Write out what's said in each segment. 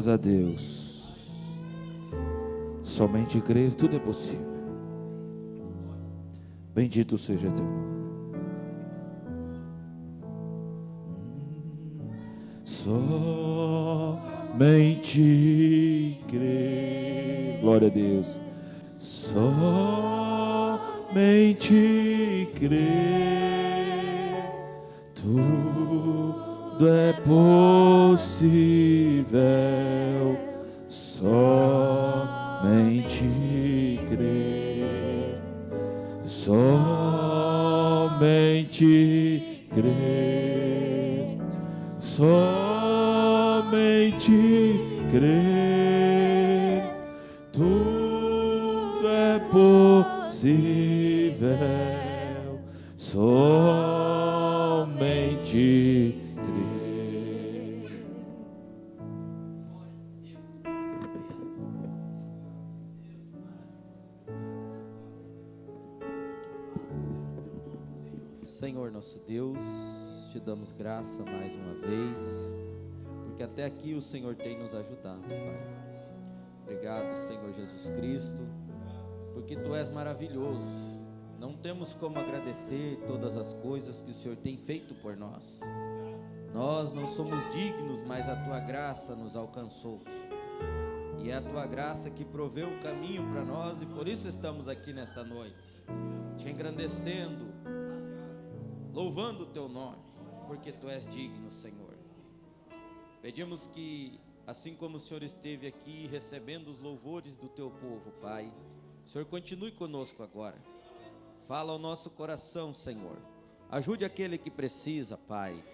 a Deus. Somente crer, tudo é possível. Bendito seja teu nome. Somente crer. Glória a Deus. Somente crer. Tudo é possível. Somente crer. Somente crer. Somente crer. Tudo é possível. Somente crer. Senhor nosso Deus, te damos graça mais uma vez, porque até aqui o Senhor tem nos ajudado, Pai. Obrigado, Senhor Jesus Cristo, porque Tu és maravilhoso. Não temos como agradecer todas as coisas que o Senhor tem feito por nós. Nós não somos dignos, mas a Tua graça nos alcançou. E é a Tua graça que proveu o caminho para nós, e por isso estamos aqui nesta noite, te engrandecendo, louvando o Teu nome, porque Tu és digno, Senhor. Pedimos que, assim como o Senhor esteve aqui recebendo os louvores do Teu povo, Pai, o Senhor continue conosco agora. Fala ao nosso coração, Senhor. Ajude aquele que precisa, Pai.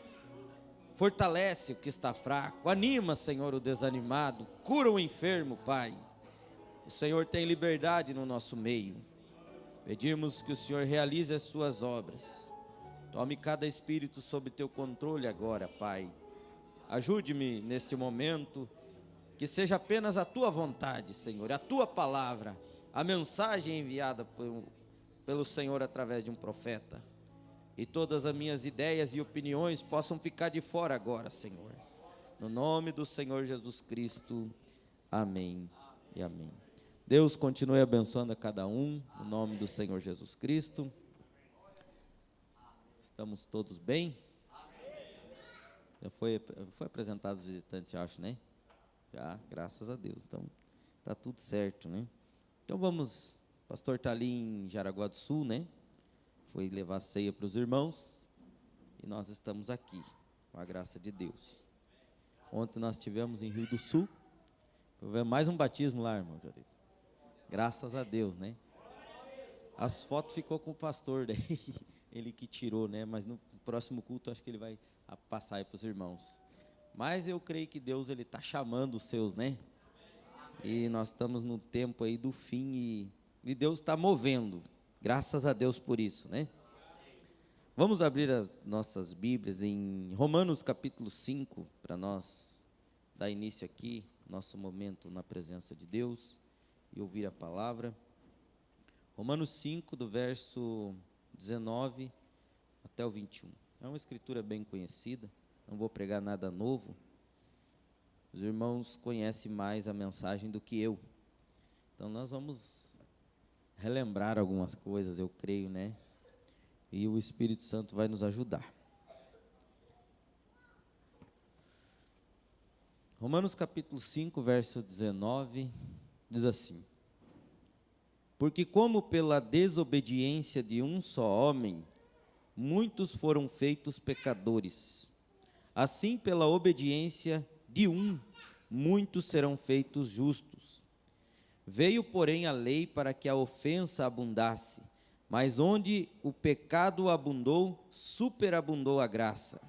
Fortalece o que está fraco. Anima, Senhor, o desanimado. Cura o enfermo, Pai. O Senhor tem liberdade no nosso meio. Pedimos que o Senhor realize as suas obras. Tome cada espírito sob teu controle agora, Pai. Ajude-me neste momento, que seja apenas a tua vontade, Senhor, a tua palavra, a mensagem enviada pelo Senhor através de um profeta. E todas as minhas ideias e opiniões possam ficar de fora agora, Senhor. No nome do Senhor Jesus Cristo, amém e amém. Deus continue abençoando a cada um, no nome do Senhor Jesus Cristo. Estamos todos bem? Já foi apresentado os visitantes, acho, né? Já, graças a Deus. Então, tá tudo certo, né? Então vamos, o pastor está ali em Jaraguá do Sul, né? Foi levar a ceia para os irmãos, e nós estamos aqui, com a graça de Deus. Ontem nós estivemos em Rio do Sul, foi mais um batismo lá, irmão Joris. Graças a Deus, né? As fotos ficou com o pastor daí. Ele que tirou, né? Mas no próximo culto acho que ele vai passar aí para os irmãos. Mas eu creio que Deus, ele está chamando os seus, né? E nós estamos no tempo aí do fim, e Deus está movendo. Graças a Deus por isso, né? Vamos abrir as nossas Bíblias em Romanos capítulo 5, para nós dar início aqui, nosso momento na presença de Deus e ouvir a palavra. Romanos 5, do verso 19 até o 21. É uma escritura bem conhecida, não vou pregar nada novo. Os irmãos conhecem mais a mensagem do que eu. Então nós vamos relembrar algumas coisas, eu creio, né? E o Espírito Santo vai nos ajudar. Romanos capítulo 5, verso 19, diz assim: porque como pela desobediência de um só homem, muitos foram feitos pecadores, assim pela obediência de um, muitos serão feitos justos. Veio, porém, a lei para que a ofensa abundasse, mas onde o pecado abundou, superabundou a graça.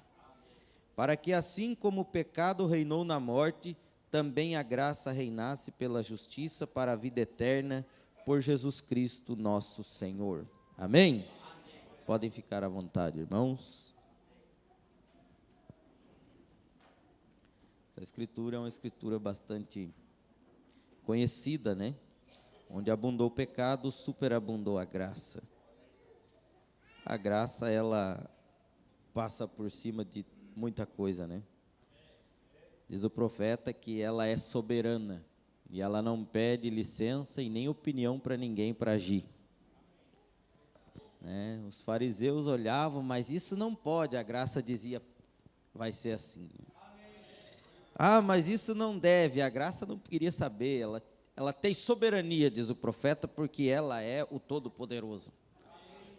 Para que assim como o pecado reinou na morte, também a graça reinasse pela justiça para a vida eterna, por Jesus Cristo nosso Senhor. Amém? Amém. Podem ficar à vontade, irmãos. Essa escritura é uma escritura bastante conhecida, né? Onde abundou o pecado, superabundou a graça. A graça, ela passa por cima de muita coisa, né? Diz o profeta que ela é soberana e ela não pede licença e nem opinião para ninguém para agir. Né? Os fariseus olhavam, mas isso não pode, a graça dizia, vai ser assim. Ah, mas isso não deve, a graça não queria saber, ela tem soberania, diz o profeta, porque ela é o Todo-Poderoso.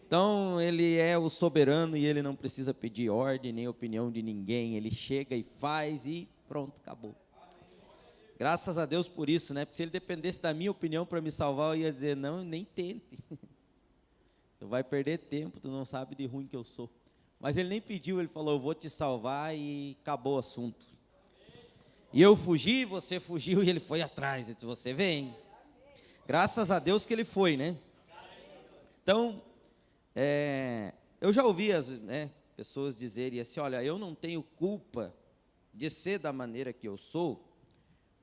Então, ele é o soberano e ele não precisa pedir ordem nem opinião de ninguém, ele chega e faz e pronto, acabou. Graças a Deus por isso, né? Porque se ele dependesse da minha opinião para me salvar, eu ia dizer, não, nem tente. Tu vai perder tempo, tu não sabe de ruim que eu sou. Mas ele nem pediu, ele falou, eu vou te salvar e acabou o assunto. E eu fugi, você fugiu e ele foi atrás, ele disse, você vem. Graças a Deus que ele foi, né? Então, eu já ouvi pessoas dizerem assim, olha, eu não tenho culpa de ser da maneira que eu sou,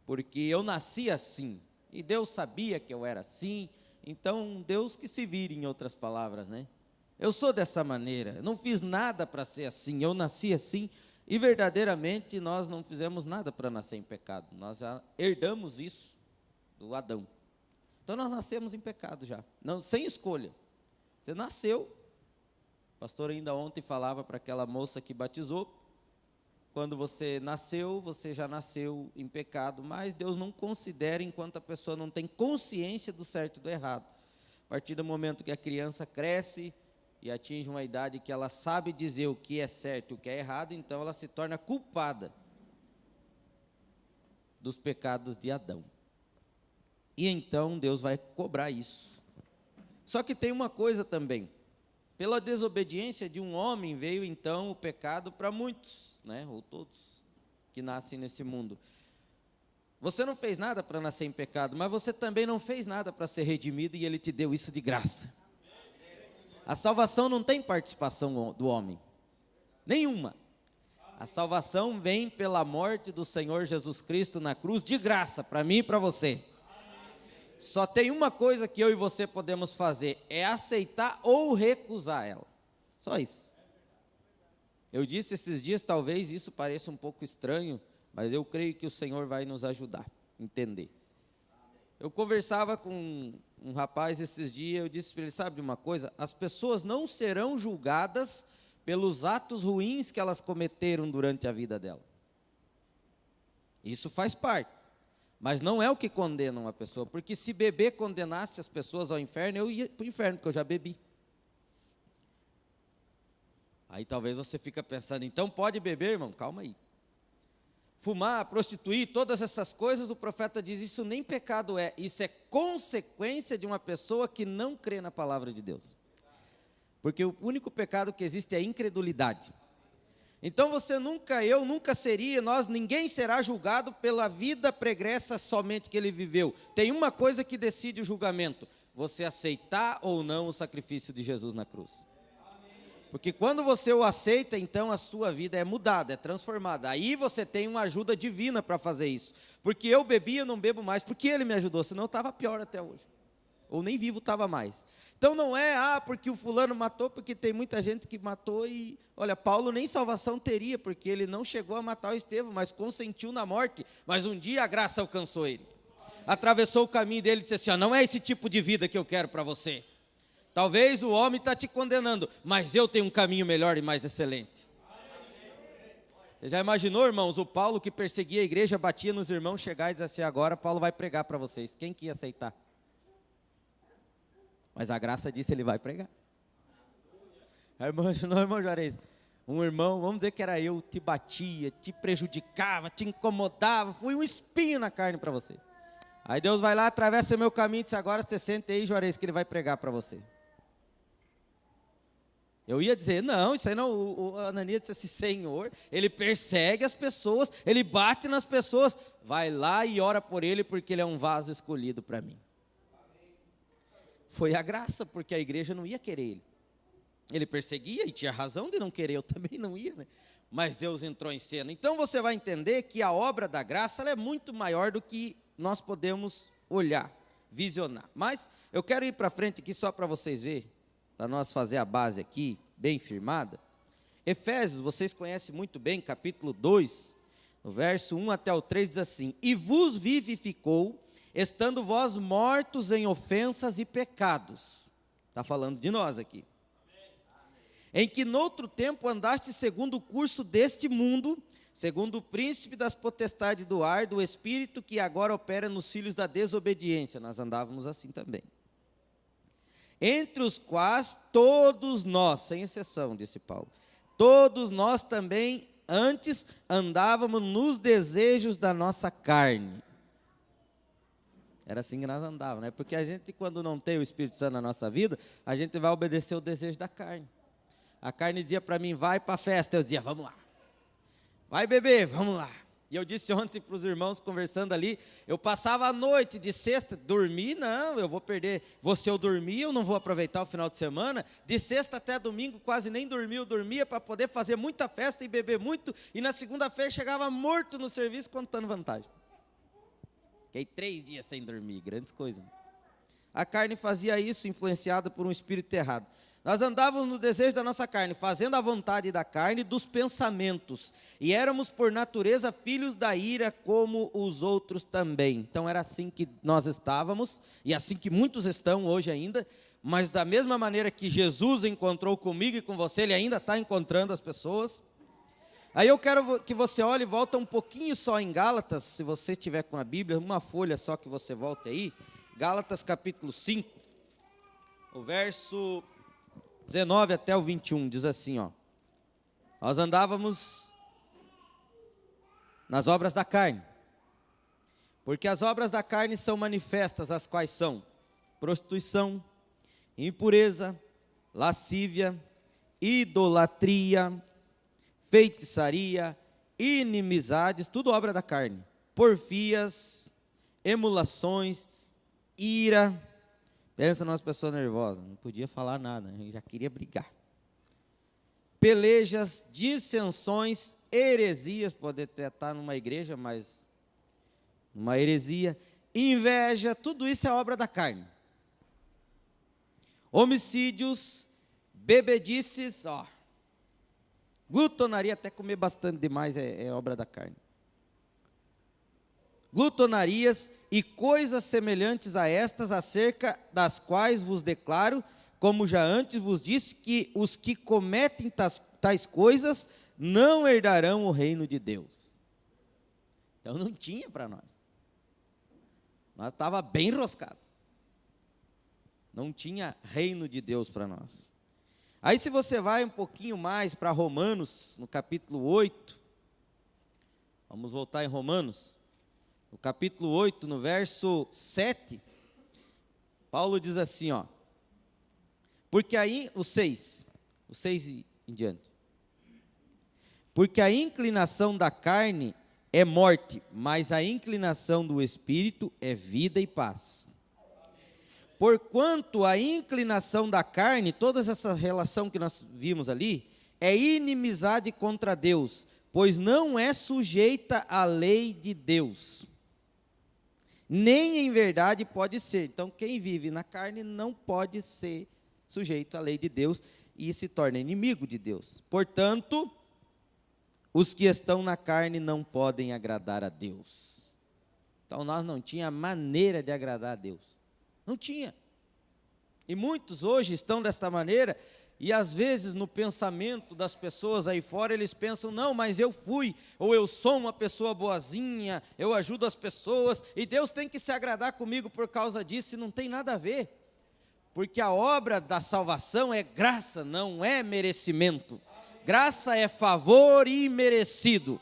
porque eu nasci assim, e Deus sabia que eu era assim, então Deus que se vire, em outras palavras, né? Eu sou dessa maneira, não fiz nada para ser assim, eu nasci assim, e verdadeiramente nós não fizemos nada para nascer em pecado, nós já herdamos isso do Adão. Então nós nascemos em pecado já, não, sem escolha. Você nasceu, o pastor ainda ontem falava para aquela moça que batizou, quando você nasceu, você já nasceu em pecado, mas Deus não considera enquanto a pessoa não tem consciência do certo e do errado. A partir do momento que a criança cresce e atinge uma idade que ela sabe dizer o que é certo e o que é errado, então ela se torna culpada dos pecados de Adão. E então Deus vai cobrar isso. Só que tem uma coisa também, pela desobediência de um homem veio então o pecado para muitos, né, ou todos que nascem nesse mundo. Você não fez nada para nascer em pecado, mas você também não fez nada para ser redimido e ele te deu isso de graça. A salvação não tem participação do homem, nenhuma. A salvação vem pela morte do Senhor Jesus Cristo na cruz de graça, para mim e para você. Só tem uma coisa que eu e você podemos fazer, é aceitar ou recusar ela. Só isso. Eu disse esses dias, talvez isso pareça um pouco estranho, mas eu creio que o Senhor vai nos ajudar a entender. Eu conversava com um rapaz esses dias, eu disse para ele, sabe de uma coisa? As pessoas não serão julgadas pelos atos ruins que elas cometeram durante a vida dela. Isso faz parte. Mas não é o que condena uma pessoa, porque se beber condenasse as pessoas ao inferno, eu ia para o inferno, porque eu já bebi. Aí talvez você fica pensando, então pode beber, irmão? Calma aí. Fumar, prostituir, todas essas coisas, o profeta diz, isso nem pecado é, isso é consequência de uma pessoa que não crê na palavra de Deus. Porque o único pecado que existe é a incredulidade. Então eu nunca seria, ninguém será julgado pela vida pregressa somente que ele viveu. Tem uma coisa que decide o julgamento, você aceitar ou não o sacrifício de Jesus na cruz. Porque quando você o aceita, então a sua vida é mudada, é transformada. Aí você tem uma ajuda divina para fazer isso. Porque eu bebi, eu não bebo mais, porque ele me ajudou, senão eu estava pior até hoje. Ou nem vivo estava mais. Então não é, porque o fulano matou, porque tem muita gente que matou e... Olha, Paulo nem salvação teria, porque ele não chegou a matar o Estevão, mas consentiu na morte. Mas um dia a graça alcançou ele. Atravessou o caminho dele e disse assim, não é esse tipo de vida que eu quero para você. Talvez o homem está te condenando, mas eu tenho um caminho melhor e mais excelente. Você já imaginou, irmãos, o Paulo que perseguia a igreja, batia nos irmãos, chegar e dizer assim, agora Paulo vai pregar para vocês. Quem que ia aceitar? Mas a graça disse, ele vai pregar. Irmão Juarez, um irmão, vamos dizer que era eu, te batia, te prejudicava, te incomodava, fui um espinho na carne para você. Aí Deus vai lá, atravessa o meu caminho e diz, agora você sente aí, Juarez, que ele vai pregar para você. Eu ia dizer, não, isso aí não, o Ananias disse assim, Senhor, ele persegue as pessoas, ele bate nas pessoas, vai lá e ora por ele, porque ele é um vaso escolhido para mim. Foi a graça, porque a igreja não ia querer ele. Ele perseguia e tinha razão de não querer, eu também não ia, né? Mas Deus entrou em cena. Então você vai entender que a obra da graça ela é muito maior do que nós podemos olhar, visionar. Mas eu quero ir para frente aqui só para vocês verem, para nós fazer a base aqui, bem firmada. Efésios, vocês conhecem muito bem, capítulo 2, no verso 1 até o 3 diz assim: e vos vivificou, estando vós mortos em ofensas e pecados. Está falando de nós aqui. Em que noutro tempo andaste segundo o curso deste mundo, segundo o príncipe das potestades do ar, do espírito que agora opera nos filhos da desobediência. Nós andávamos assim também. Entre os quais todos nós, sem exceção, disse Paulo, todos nós também antes andávamos nos desejos da nossa carne. Era assim que nós andávamos, né? Porque a gente, quando não tem o Espírito Santo na nossa vida, a gente vai obedecer o desejo da carne. A carne dizia para mim, vai para a festa. Eu dizia, vamos lá. Vai beber, vamos lá. E eu disse ontem para os irmãos, conversando ali, eu passava a noite de sexta, dormir, não, eu vou perder. Se eu dormir, eu não vou aproveitar o final de semana. De sexta até domingo, quase nem dormia. Eu dormia para poder fazer muita festa e beber muito. E na segunda-feira chegava morto no serviço, contando vantagem. Fiquei 3 dias sem dormir, grandes coisas. A carne fazia isso, influenciada por um espírito errado. Nós andávamos no desejo da nossa carne, fazendo a vontade da carne e dos pensamentos. E éramos, por natureza, filhos da ira, como os outros também. Então, era assim que nós estávamos, e assim que muitos estão hoje ainda. Mas da mesma maneira que Jesus encontrou comigo e com você, Ele ainda está encontrando as pessoas. Aí eu quero que você olhe e volta um pouquinho só em Gálatas, se você tiver com a Bíblia, uma folha só que você volte aí. Gálatas capítulo 5, o verso 19 até o 21, diz assim, ó. Nós andávamos nas obras da carne, porque as obras da carne são manifestas, as quais são prostituição, impureza, lascívia, idolatria, feitiçaria, inimizades, tudo obra da carne, porfias, emulações, ira. Pensa numa pessoa nervosa, não podia falar nada, já queria brigar. Pelejas, dissensões, heresias, pode até estar numa igreja, mas uma heresia, inveja, tudo isso é obra da carne. Homicídios, bebedices, glutonaria, até comer bastante demais é obra da carne. Glutonarias e coisas semelhantes a estas, acerca das quais vos declaro, como já antes vos disse, que os que cometem tais coisas não herdarão o reino de Deus. Então não tinha para nós. Nós estava bem enroscado. Não tinha reino de Deus para nós. Aí se você vai um pouquinho mais para Romanos, no capítulo 8, vamos voltar em Romanos, no capítulo 8, no verso 7, Paulo diz assim, porque aí, o 6 em diante, porque a inclinação da carne é morte, mas a inclinação do espírito é vida e paz. Porquanto a inclinação da carne, toda essa relação que nós vimos ali, é inimizade contra Deus, pois não é sujeita à lei de Deus, nem em verdade pode ser. Então, quem vive na carne não pode ser sujeito à lei de Deus e se torna inimigo de Deus. Portanto, os que estão na carne não podem agradar a Deus. Então, nós não tínhamos maneira de agradar a Deus. Não tinha. E muitos hoje estão desta maneira, e às vezes no pensamento das pessoas aí fora, eles pensam, não, mas eu fui, ou eu sou uma pessoa boazinha, eu ajudo as pessoas, e Deus tem que se agradar comigo por causa disso, e não tem nada a ver. Porque a obra da salvação é graça, não é merecimento. Graça é favor imerecido.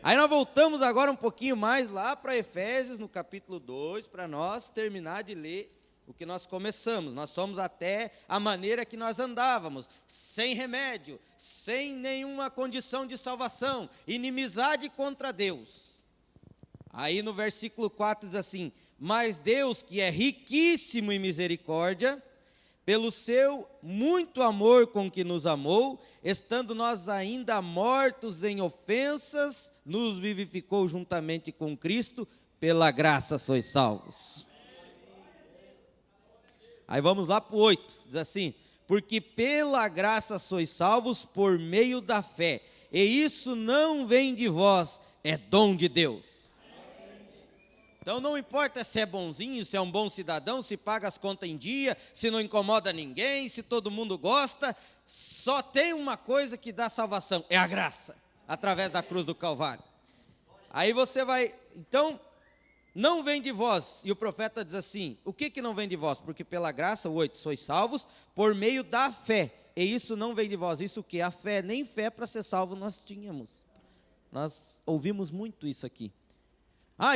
Aí nós voltamos agora um pouquinho mais lá para Efésios, no capítulo 2, para nós terminar de ler o que nós começamos. Nós somos até a maneira que nós andávamos, sem remédio, sem nenhuma condição de salvação, inimizade contra Deus. Aí no versículo 4 diz assim, mas Deus, que é riquíssimo em misericórdia, pelo seu muito amor com que nos amou, estando nós ainda mortos em ofensas, nos vivificou juntamente com Cristo, pela graça sois salvos. Aí vamos lá para o 8, diz assim, porque pela graça sois salvos por meio da fé, e isso não vem de vós, é dom de Deus. Então não importa se é bonzinho, se é um bom cidadão, se paga as contas em dia, se não incomoda ninguém, se todo mundo gosta, só tem uma coisa que dá salvação, é a graça, através da cruz do Calvário. Aí você vai, então, não vem de vós, e o profeta diz assim, o que não vem de vós? Porque pela graça, 8, sois salvos por meio da fé, e isso não vem de vós, isso que? A fé, nem fé para ser salvo nós tínhamos, nós ouvimos muito isso aqui.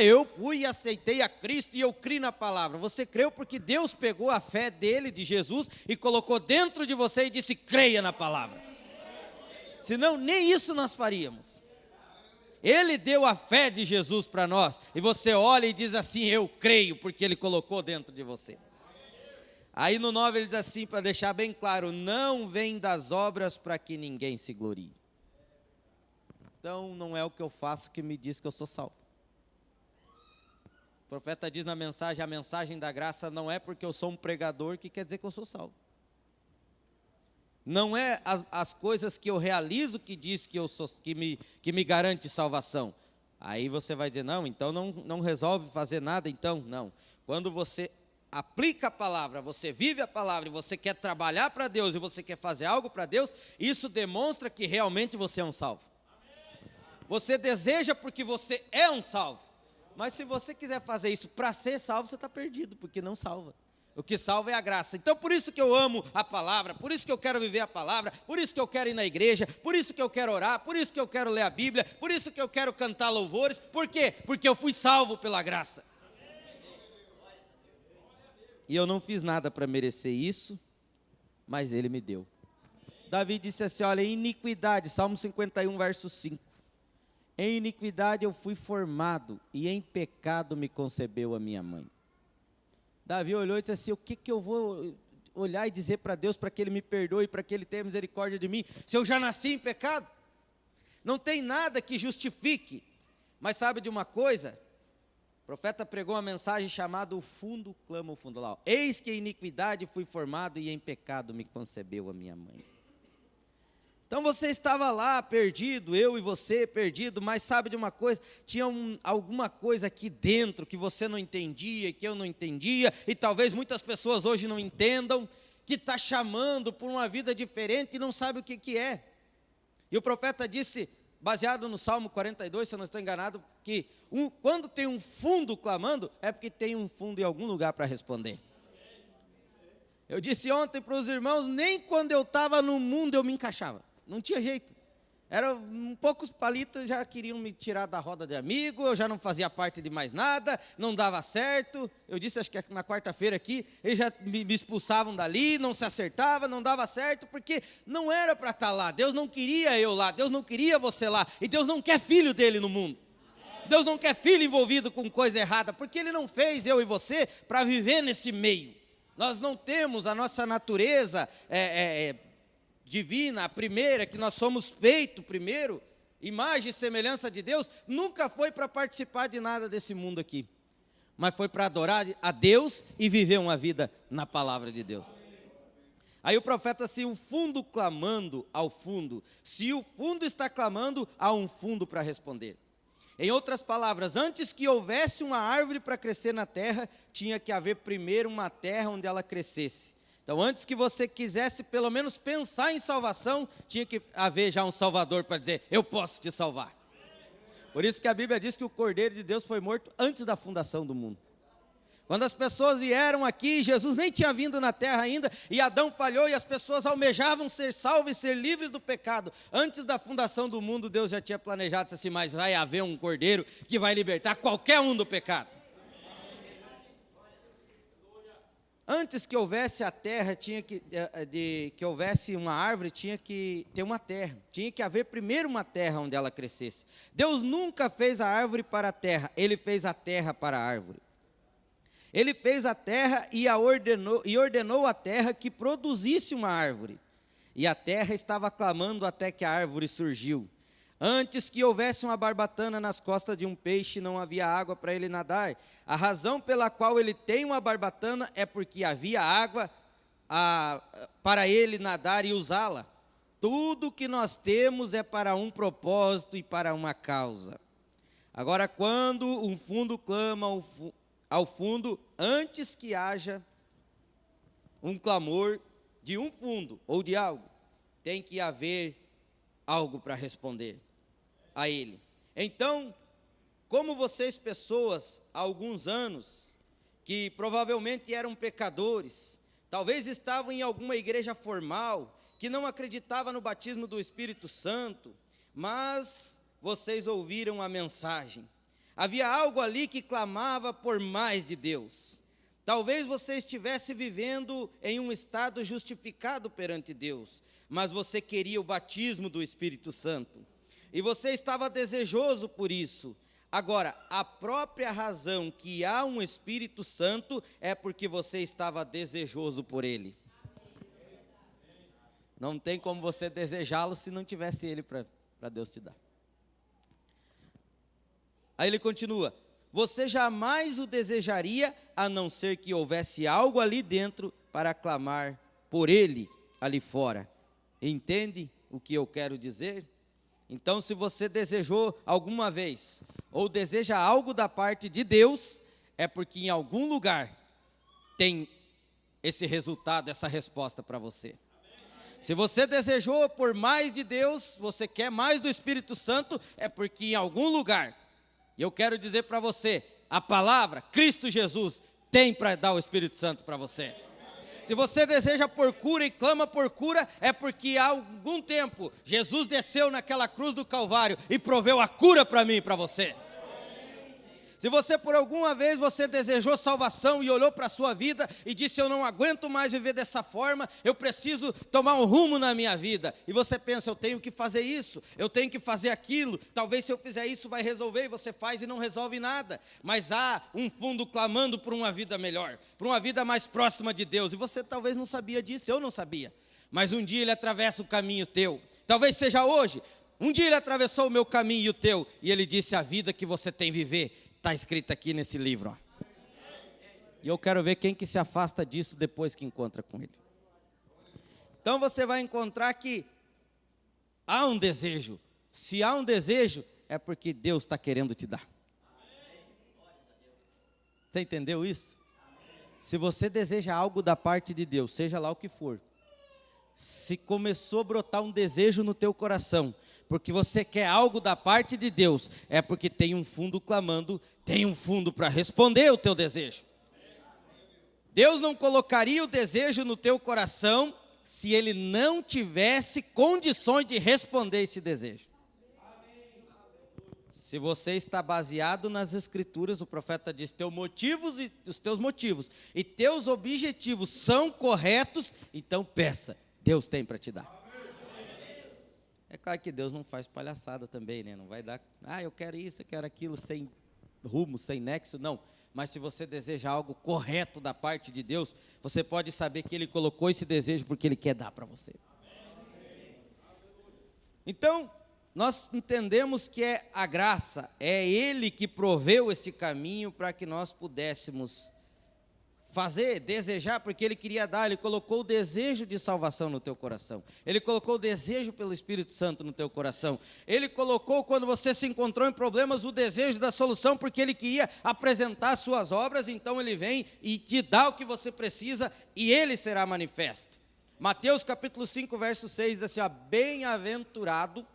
Eu fui e aceitei a Cristo e eu criei na palavra. Você creu porque Deus pegou a fé dele, de Jesus, e colocou dentro de você e disse, creia na palavra. Senão nem isso nós faríamos. Ele deu a fé de Jesus para nós, e você olha e diz assim, eu creio, porque ele colocou dentro de você. Aí no 9 ele diz assim, para deixar bem claro, não vem das obras para que ninguém se glorie. Então não é o que eu faço que me diz que eu sou salvo. O profeta diz na mensagem, a mensagem da graça não é porque eu sou um pregador que quer dizer que eu sou salvo. Não é as coisas que eu realizo que diz que eu sou, que me garante salvação. Aí você vai dizer, não, então não resolve fazer nada, então, não. Quando você aplica a palavra, você vive a palavra, e você quer trabalhar para Deus, e você quer fazer algo para Deus, isso demonstra que realmente você é um salvo. Você deseja porque você é um salvo. Mas se você quiser fazer isso para ser salvo, você está perdido, porque não salva. O que salva é a graça. Então por isso que eu amo a palavra, por isso que eu quero viver a palavra, por isso que eu quero ir na igreja, por isso que eu quero orar, por isso que eu quero ler a Bíblia, por isso que eu quero cantar louvores. Por quê? Porque eu fui salvo pela graça. E eu não fiz nada para merecer isso, mas Ele me deu. Davi disse assim, olha, iniquidade, Salmo 51, verso 5. Em iniquidade eu fui formado, e em pecado me concebeu a minha mãe. Davi olhou e disse assim, o que eu vou olhar e dizer para Deus, para que Ele me perdoe, para que Ele tenha misericórdia de mim, se eu já nasci em pecado? Não tem nada que justifique. Mas sabe de uma coisa? O profeta pregou uma mensagem chamada, o fundo clama o fundo lá. Eis que em iniquidade fui formado, e em pecado me concebeu a minha mãe. Então você estava lá perdido, eu e você perdido, mas sabe de uma coisa? Tinha alguma coisa aqui dentro que você não entendia, que eu não entendia, e talvez muitas pessoas hoje não entendam, que está chamando por uma vida diferente e não sabe o que é. E o profeta disse, baseado no Salmo 42, se eu não estou enganado, que quando tem um fundo clamando, é porque tem um fundo em algum lugar para responder. Eu disse ontem para os irmãos, nem quando eu estava no mundo eu me encaixava. Não tinha jeito. Era poucos palitos, já queriam me tirar da roda de amigo, eu já não fazia parte de mais nada, não dava certo. Eu disse, acho que na quarta-feira aqui, eles já me expulsavam dali, não se acertava, não dava certo, porque não era para estar lá. Deus não queria eu lá, Deus não queria você lá, e Deus não quer filho dele no mundo. Deus não quer filho envolvido com coisa errada, porque Ele não fez eu e você para viver nesse meio. Nós não temos a nossa natureza divina, a primeira, que nós somos feitos primeiro, imagem e semelhança de Deus, nunca foi para participar de nada desse mundo aqui, mas foi para adorar a Deus e viver uma vida na palavra de Deus. Aí o profeta, se o fundo clamando ao fundo, se o fundo está clamando, há um fundo para responder. Em outras palavras, antes que houvesse uma árvore para crescer na terra, tinha que haver primeiro uma terra onde ela crescesse. Então, antes que você quisesse pelo menos pensar em salvação, tinha que haver já um Salvador para dizer, eu posso te salvar. Por isso que a Bíblia diz que o Cordeiro de Deus foi morto antes da fundação do mundo. Quando as pessoas vieram aqui, Jesus nem tinha vindo na terra ainda, e Adão falhou, e as pessoas almejavam ser salvos e ser livres do pecado. Antes da fundação do mundo, Deus já tinha planejado assim, mas vai haver um Cordeiro que vai libertar qualquer um do pecado. Antes que houvesse a terra, que houvesse uma árvore, tinha que ter uma terra. Tinha que haver primeiro uma terra onde ela crescesse. Deus nunca fez a árvore para a terra, Ele fez a terra para a árvore. Ele fez a terra e ordenou a terra que produzisse uma árvore. E a terra estava clamando até que a árvore surgiu. Antes que houvesse uma barbatana nas costas de um peixe, não havia água para ele nadar. A razão pela qual ele tem uma barbatana é porque havia água para ele nadar e usá-la. Tudo que nós temos é para um propósito e para uma causa. Agora, quando um fundo clama ao fundo, antes que haja um clamor de um fundo ou de algo, tem que haver algo para responder a ele. Então, como vocês, pessoas, há alguns anos, que provavelmente eram pecadores, talvez estavam em alguma igreja formal, que não acreditava no batismo do Espírito Santo, mas vocês ouviram a mensagem. Havia algo ali que clamava por mais de Deus. Talvez você estivesse vivendo em um estado justificado perante Deus, mas você queria o batismo do Espírito Santo. E você estava desejoso por isso. Agora, a própria razão que há um Espírito Santo é porque você estava desejoso por ele. Não tem como você desejá-lo se não tivesse ele para Deus te dar. Aí ele continua: você jamais o desejaria, a não ser que houvesse algo ali dentro para clamar por ele ali fora. Entende o que eu quero dizer? Então, se você desejou alguma vez, ou deseja algo da parte de Deus, é porque em algum lugar tem esse resultado, essa resposta para você. Se você desejou por mais de Deus, você quer mais do Espírito Santo, é porque em algum lugar, e eu quero dizer para você, a palavra, Cristo Jesus, tem para dar o Espírito Santo para você. Se você deseja por cura e clama por cura, é porque há algum tempo, Jesus desceu naquela cruz do Calvário e proveu a cura para mim e para você. Se você por alguma vez você desejou salvação e olhou para a sua vida e disse: eu não aguento mais viver dessa forma, eu preciso tomar um rumo na minha vida. E você pensa: eu tenho que fazer isso, eu tenho que fazer aquilo, talvez se eu fizer isso vai resolver, e você faz e não resolve nada. Mas há um fundo clamando por uma vida melhor, por uma vida mais próxima de Deus. E você talvez não sabia disso, eu não sabia. Mas um dia ele atravessa o caminho teu, talvez seja hoje. Um dia ele atravessou o meu caminho e o teu, e ele disse: a vida que você tem viver está escrito aqui nesse livro, ó. E eu quero ver quem que se afasta disso depois que encontra com ele. Então você vai encontrar que há um desejo. Se há um desejo, é porque Deus está querendo te dar. Você entendeu isso? Se você deseja algo da parte de Deus, seja lá o que for, se começou a brotar um desejo no teu coração, porque você quer algo da parte de Deus, é porque tem um fundo clamando, tem um fundo para responder o teu desejo. Deus não colocaria o desejo no teu coração se Ele não tivesse condições de responder esse desejo. Se você está baseado nas Escrituras, o profeta diz: os teus motivos e teus objetivos são corretos, então peça, Deus tem para te dar. É claro que Deus não faz palhaçada também, né? Não vai dar: eu quero isso, eu quero aquilo, sem rumo, sem nexo, não. Mas se você deseja algo correto da parte de Deus, você pode saber que Ele colocou esse desejo porque Ele quer dar para você. Então, nós entendemos que é a graça, é Ele que proveu esse caminho para que nós pudéssemos fazer, desejar, porque Ele queria dar. Ele colocou o desejo de salvação no teu coração, Ele colocou o desejo pelo Espírito Santo no teu coração, Ele colocou, quando você se encontrou em problemas, o desejo da solução, porque Ele queria apresentar suas obras. Então Ele vem e te dá o que você precisa, e Ele será manifesto. Mateus capítulo 5, verso 6, diz assim, ó: bem-aventurado,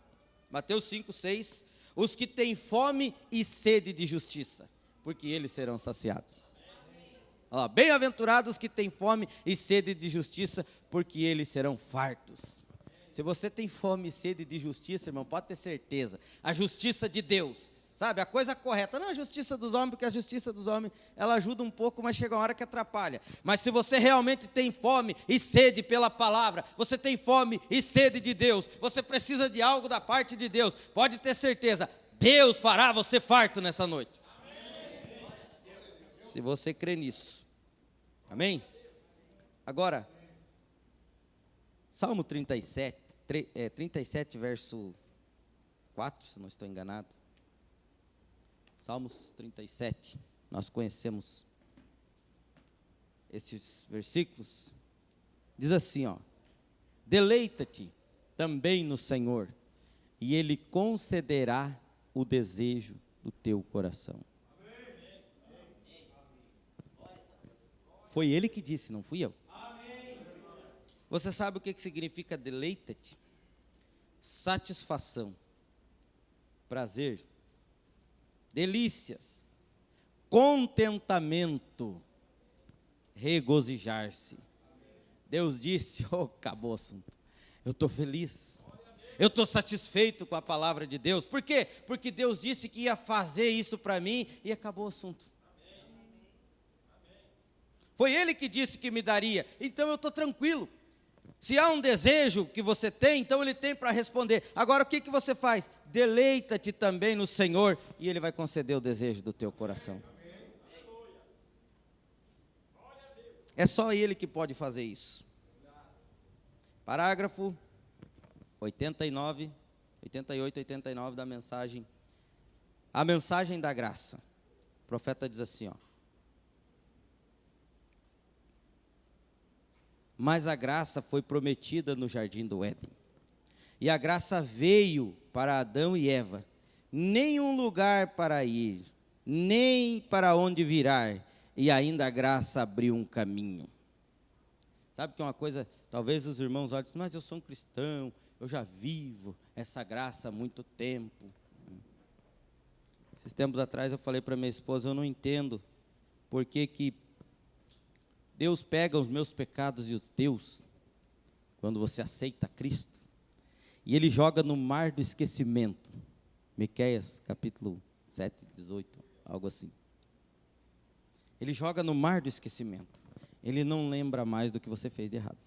Mateus 5, 6, os que têm fome e sede de justiça, porque eles serão saciados. Bem-aventurados que têm fome e sede de justiça, porque eles serão fartos. Se você tem fome e sede de justiça, irmão, pode ter certeza, a justiça de Deus, sabe, a coisa correta, não a justiça dos homens, porque a justiça dos homens, ela ajuda um pouco, mas chega uma hora que atrapalha. Mas se você realmente tem fome e sede pela palavra, você tem fome e sede de Deus, você precisa de algo da parte de Deus, pode ter certeza, Deus fará você farto nessa noite. Se você crê nisso. Amém? Agora, Salmo 37, 37, verso 4, se não estou enganado. Salmos 37, nós conhecemos esses versículos. Diz assim, ó: deleita-te também no Senhor, e Ele concederá o desejo do teu coração. Foi ele que disse, não fui eu. Você sabe o que significa deleita-te? Satisfação, prazer, delícias, contentamento, regozijar-se. Deus disse, acabou o assunto. Eu estou feliz. Eu estou satisfeito com a palavra de Deus. Por quê? Porque Deus disse que ia fazer isso para mim e acabou o assunto. Foi Ele que disse que me daria, então eu estou tranquilo. Se há um desejo que você tem, então Ele tem para responder. Agora o que você faz? Deleita-te também no Senhor e Ele vai conceder o desejo do teu coração. É só Ele que pode fazer isso. Parágrafo 88, 89 da mensagem. A mensagem da graça. O profeta diz assim, ó. Mas a graça foi prometida no jardim do Éden. E a graça veio para Adão e Eva. Nenhum lugar para ir, nem para onde virar. E ainda a graça abriu um caminho. Sabe que é uma coisa, talvez os irmãos olhem, mas eu sou um cristão, eu já vivo essa graça há muito tempo. Esses tempos atrás eu falei para minha esposa, eu não entendo por que Deus pega os meus pecados e os teus, quando você aceita Cristo, e Ele joga no mar do esquecimento. Miqueias, capítulo 7, 18, algo assim. Ele joga no mar do esquecimento. Ele não lembra mais do que você fez de errado.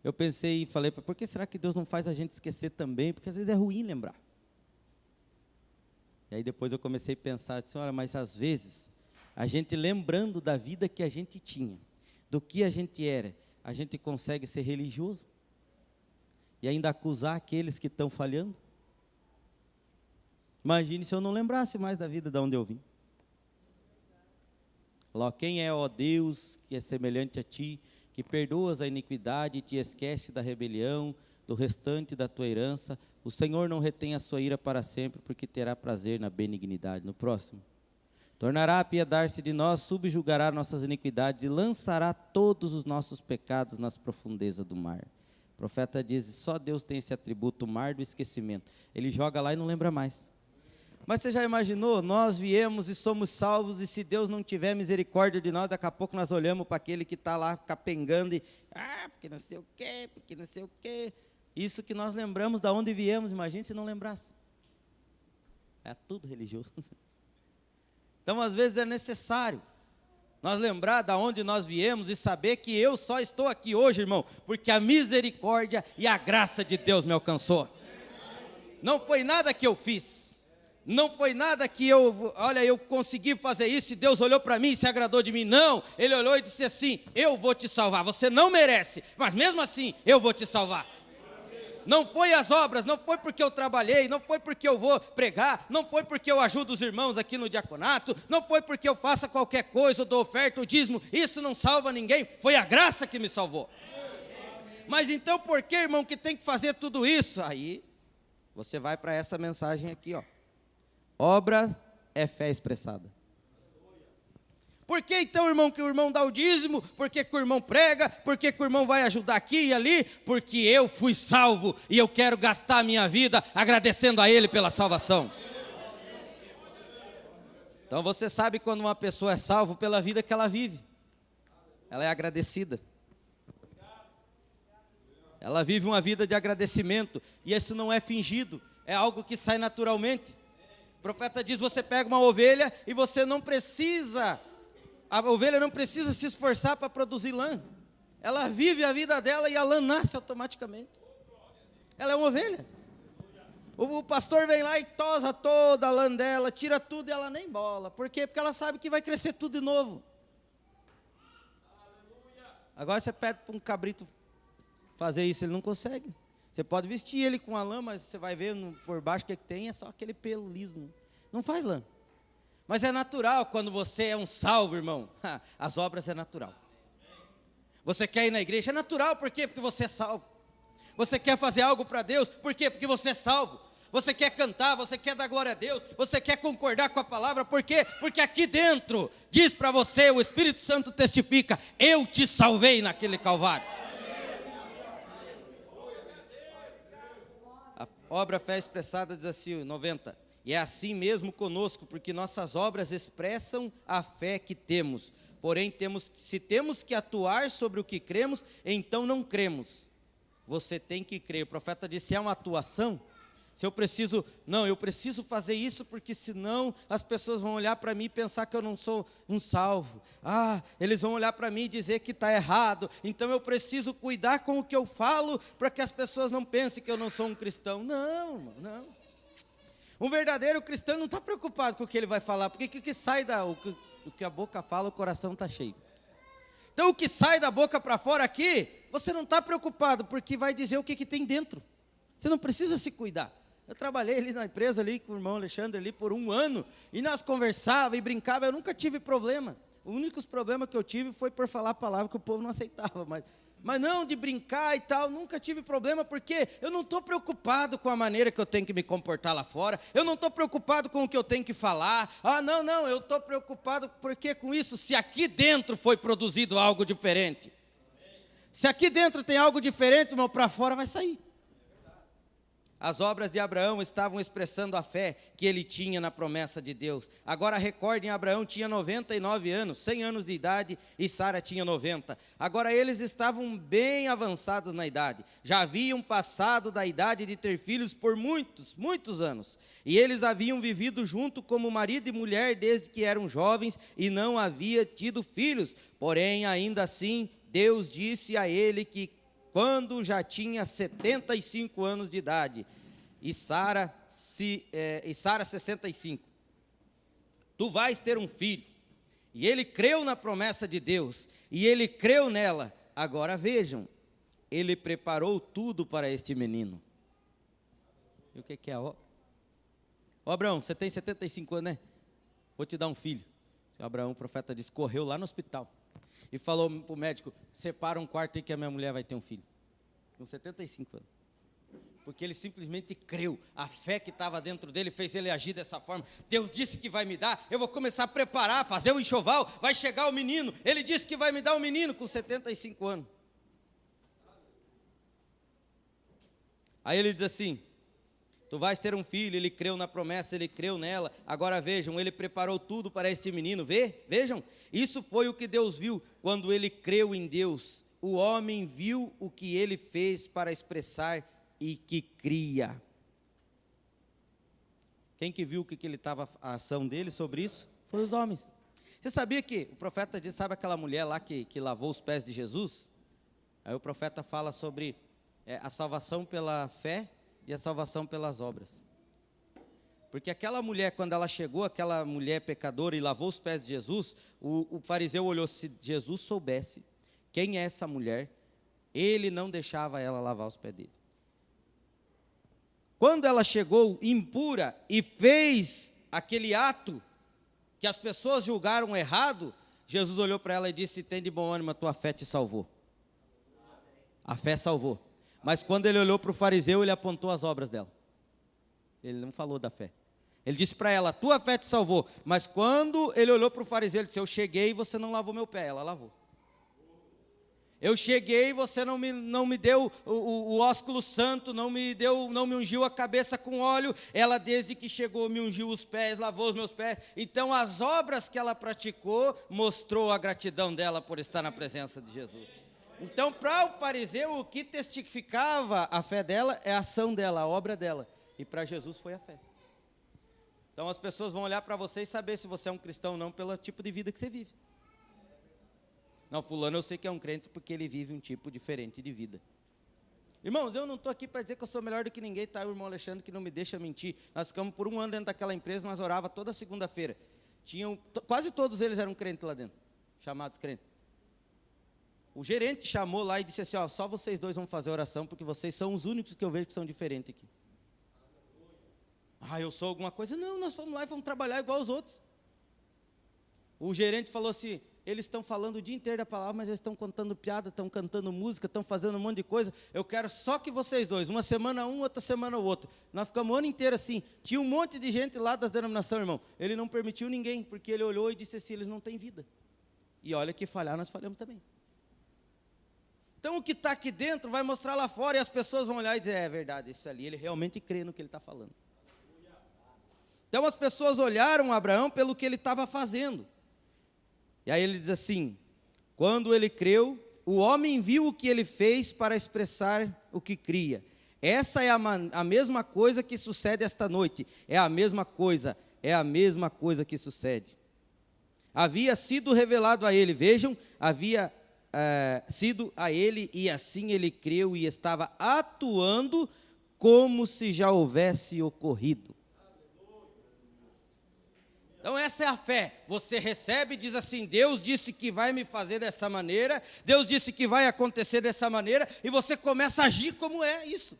Eu pensei e falei, por que será que Deus não faz a gente esquecer também? Porque às vezes é ruim lembrar. E aí depois eu comecei a pensar, disse, olha, mas às vezes, a gente lembrando da vida que a gente tinha, do que a gente era, a gente consegue ser religioso e ainda acusar aqueles que estão falhando. Imagine se eu não lembrasse mais da vida de onde eu vim. Quem é, ó Deus, que é semelhante a ti, que perdoas a iniquidade e te esquece da rebelião, do restante da tua herança? O Senhor não retém a sua ira para sempre, porque terá prazer na benignidade. No próximo. Tornará a piedar-se de nós, subjugará nossas iniquidades e lançará todos os nossos pecados nas profundezas do mar. O profeta diz, só Deus tem esse atributo, o mar do esquecimento. Ele joga lá e não lembra mais. Mas você já imaginou, nós viemos e somos salvos, e se Deus não tiver misericórdia de nós, daqui a pouco nós olhamos para aquele que está lá capengando e, porque não sei o quê, porque não sei o quê. Isso que nós lembramos de onde viemos, imagine se não lembrasse. É tudo religioso. Então, às vezes é necessário nós lembrar de onde nós viemos e saber que eu só estou aqui hoje, irmão, porque a misericórdia e a graça de Deus me alcançou. Não foi nada que eu fiz. Não foi nada que eu consegui fazer isso e Deus olhou para mim e se agradou de mim. Não, Ele olhou e disse assim, eu vou te salvar. Você não merece, mas mesmo assim, eu vou te salvar. Não foi as obras, não foi porque eu trabalhei, não foi porque eu vou pregar, não foi porque eu ajudo os irmãos aqui no diaconato, não foi porque eu faça qualquer coisa, eu dou oferta, o dízimo, isso não salva ninguém, foi a graça que me salvou. Mas então por que, irmão, que tem que fazer tudo isso? Aí, você vai para essa mensagem aqui, ó. Obra é fé expressada. Por que então, irmão, que o irmão dá o dízimo? Por que o irmão prega? Por que o irmão vai ajudar aqui e ali? Porque eu fui salvo e eu quero gastar a minha vida agradecendo a Ele pela salvação. Então você sabe quando uma pessoa é salva pela vida que ela vive. Ela é agradecida. Ela vive uma vida de agradecimento. E isso não é fingido, é algo que sai naturalmente. O profeta diz, você pega uma ovelha e você não precisa, a ovelha não precisa se esforçar para produzir lã. Ela vive a vida dela e a lã nasce automaticamente. Ela é uma ovelha. O pastor vem lá e tosa toda a lã dela, tira tudo e ela nem bola. Por quê? Porque ela sabe que vai crescer tudo de novo. Agora você pede para um cabrito fazer isso, ele não consegue. Você pode vestir ele com a lã, mas você vai ver por baixo o que tem, é só aquele pelo liso. Não faz lã. Mas é natural quando você é um salvo, irmão. As obras é natural. Você quer ir na igreja, é natural, por quê? Porque você é salvo. Você quer fazer algo para Deus, por quê? Porque você é salvo. você quer cantar, você quer dar glória a Deus, você quer concordar com a palavra, por quê? Porque aqui dentro, diz para você, o Espírito Santo testifica, eu te salvei naquele Calvário. A obra Fé Expressada diz assim, 90, e é assim mesmo conosco, porque nossas obras expressam a fé que temos, porém se temos que atuar sobre o que cremos, então não cremos. Você tem que crer. O profeta disse, é uma atuação. Se eu preciso fazer isso, porque senão as pessoas vão olhar para mim e pensar que eu não sou um salvo. Eles vão olhar para mim e dizer que está errado. Então eu preciso cuidar com o que eu falo, para que as pessoas não pensem que eu não sou um cristão. Não. Um verdadeiro cristão não está preocupado com o que ele vai falar, porque o que sai o que a boca fala, o coração está cheio. Então o que sai da boca para fora aqui, você não está preocupado, porque vai dizer o que tem dentro. Você não precisa se cuidar. Eu trabalhei ali na empresa ali com o irmão Alexandre ali por 1 ano, e nós conversávamos e brincávamos, eu nunca tive problema. O único problema que eu tive foi por falar a palavra que o povo não aceitava, mas não de brincar e tal, nunca tive problema, porque eu não estou preocupado com a maneira que eu tenho que me comportar lá fora, eu não estou preocupado com o que eu tenho que falar, não, eu estou preocupado porque com isso, se aqui dentro foi produzido algo diferente, se aqui dentro tem algo diferente, irmão, para fora vai sair. As obras de Abraão estavam expressando a fé que ele tinha na promessa de Deus. Agora recordem, Abraão tinha 99 anos, 100 anos de idade, e Sara tinha 90. Agora eles estavam bem avançados na idade. Já haviam passado da idade de ter filhos por muitos anos. E eles haviam vivido junto como marido e mulher desde que eram jovens e não havia tido filhos. Porém, ainda assim, Deus disse a ele que quando já tinha 75 anos de idade, e Sara 65, tu vais ter um filho. E ele creu na promessa de Deus, e ele creu nela. Agora vejam, ele preparou tudo para este menino. E o que é? Abraão, você tem 75 anos, né? Vou te dar um filho. Abraão, o profeta disse, correu lá no hospital e falou para o médico, separa um quarto aí que a minha mulher vai ter um filho. Com 75 anos. Porque ele simplesmente creu. A fé que estava dentro dele fez ele agir dessa forma. Deus disse que vai me dar, eu vou começar a preparar, fazer o enxoval, vai chegar o menino. Ele disse que vai me dar um menino com 75 anos. Aí ele diz assim, tu vais ter um filho, ele creu na promessa, ele creu nela. Agora vejam, ele preparou tudo para este menino. Vejam, isso foi o que Deus viu quando ele creu em Deus. O homem viu o que ele fez para expressar e que cria. Quem que viu o que ele estava, a ação dele sobre isso? Foi os homens. Você sabia que o profeta diz, sabe aquela mulher lá que lavou os pés de Jesus? Aí o profeta fala sobre a salvação pela fé e a salvação pelas obras. Porque aquela mulher, quando ela chegou, aquela mulher pecadora e lavou os pés de Jesus, o fariseu olhou, se Jesus soubesse quem é essa mulher, ele não deixava ela lavar os pés dele. Quando ela chegou impura e fez aquele ato que as pessoas julgaram errado, Jesus olhou para ela e disse, tem de bom ânimo, a tua fé te salvou. A fé salvou. Mas quando ele olhou para o fariseu, ele apontou as obras dela. Ele não falou da fé. Ele disse para ela, tua fé te salvou. Mas quando ele olhou para o fariseu, ele disse, eu cheguei e você não lavou meu pé. Ela lavou. Eu cheguei e você não me deu o ósculo santo, não me ungiu a cabeça com óleo. Ela desde que chegou me ungiu os pés, lavou os meus pés. Então as obras que ela praticou mostrou a gratidão dela por estar na presença de Jesus. Então para o fariseu o que testificava a fé dela é a ação dela, a obra dela. E para Jesus foi a fé. Então as pessoas vão olhar para você e saber se você é um cristão ou não pelo tipo de vida que você vive. Não, fulano eu sei que é um crente porque ele vive um tipo diferente de vida. Irmãos, eu não estou aqui para dizer que eu sou melhor do que ninguém, tá? O irmão Alexandre que não me deixa mentir. Nós ficamos por 1 ano dentro daquela empresa, nós orávamos toda segunda-feira. Quase todos eles eram crentes lá dentro, chamados crentes. O gerente chamou lá e disse assim, ó, só vocês dois vão fazer oração, porque vocês são os únicos que eu vejo que são diferentes aqui. Eu sou alguma coisa? Não, nós fomos lá e vamos trabalhar igual os outros. O gerente falou assim, eles estão falando o dia inteiro da palavra, mas eles estão contando piada, estão cantando música, estão fazendo um monte de coisa. Eu quero só que vocês dois, uma semana um, outra semana o outro. Nós ficamos o ano inteiro assim. Tinha um monte de gente lá das denominações, irmão. Ele não permitiu ninguém, porque ele olhou e disse assim, eles não têm vida. E olha que falhar, nós falhamos também. Então o que está aqui dentro vai mostrar lá fora e as pessoas vão olhar e dizer, é verdade, esse ali, ele realmente crê no que ele está falando. Então as pessoas olharam Abraão pelo que ele estava fazendo. E aí ele diz assim, quando ele creu, o homem viu o que ele fez para expressar o que cria. Essa é a mesma coisa que sucede esta noite. É a mesma coisa que sucede. Havia sido revelado a ele, vejam, havia sido a ele, e assim ele creu e estava atuando como se já houvesse ocorrido. Então essa é a fé, você recebe e diz assim, Deus disse que vai me fazer dessa maneira, Deus disse que vai acontecer dessa maneira, e você começa a agir como é isso.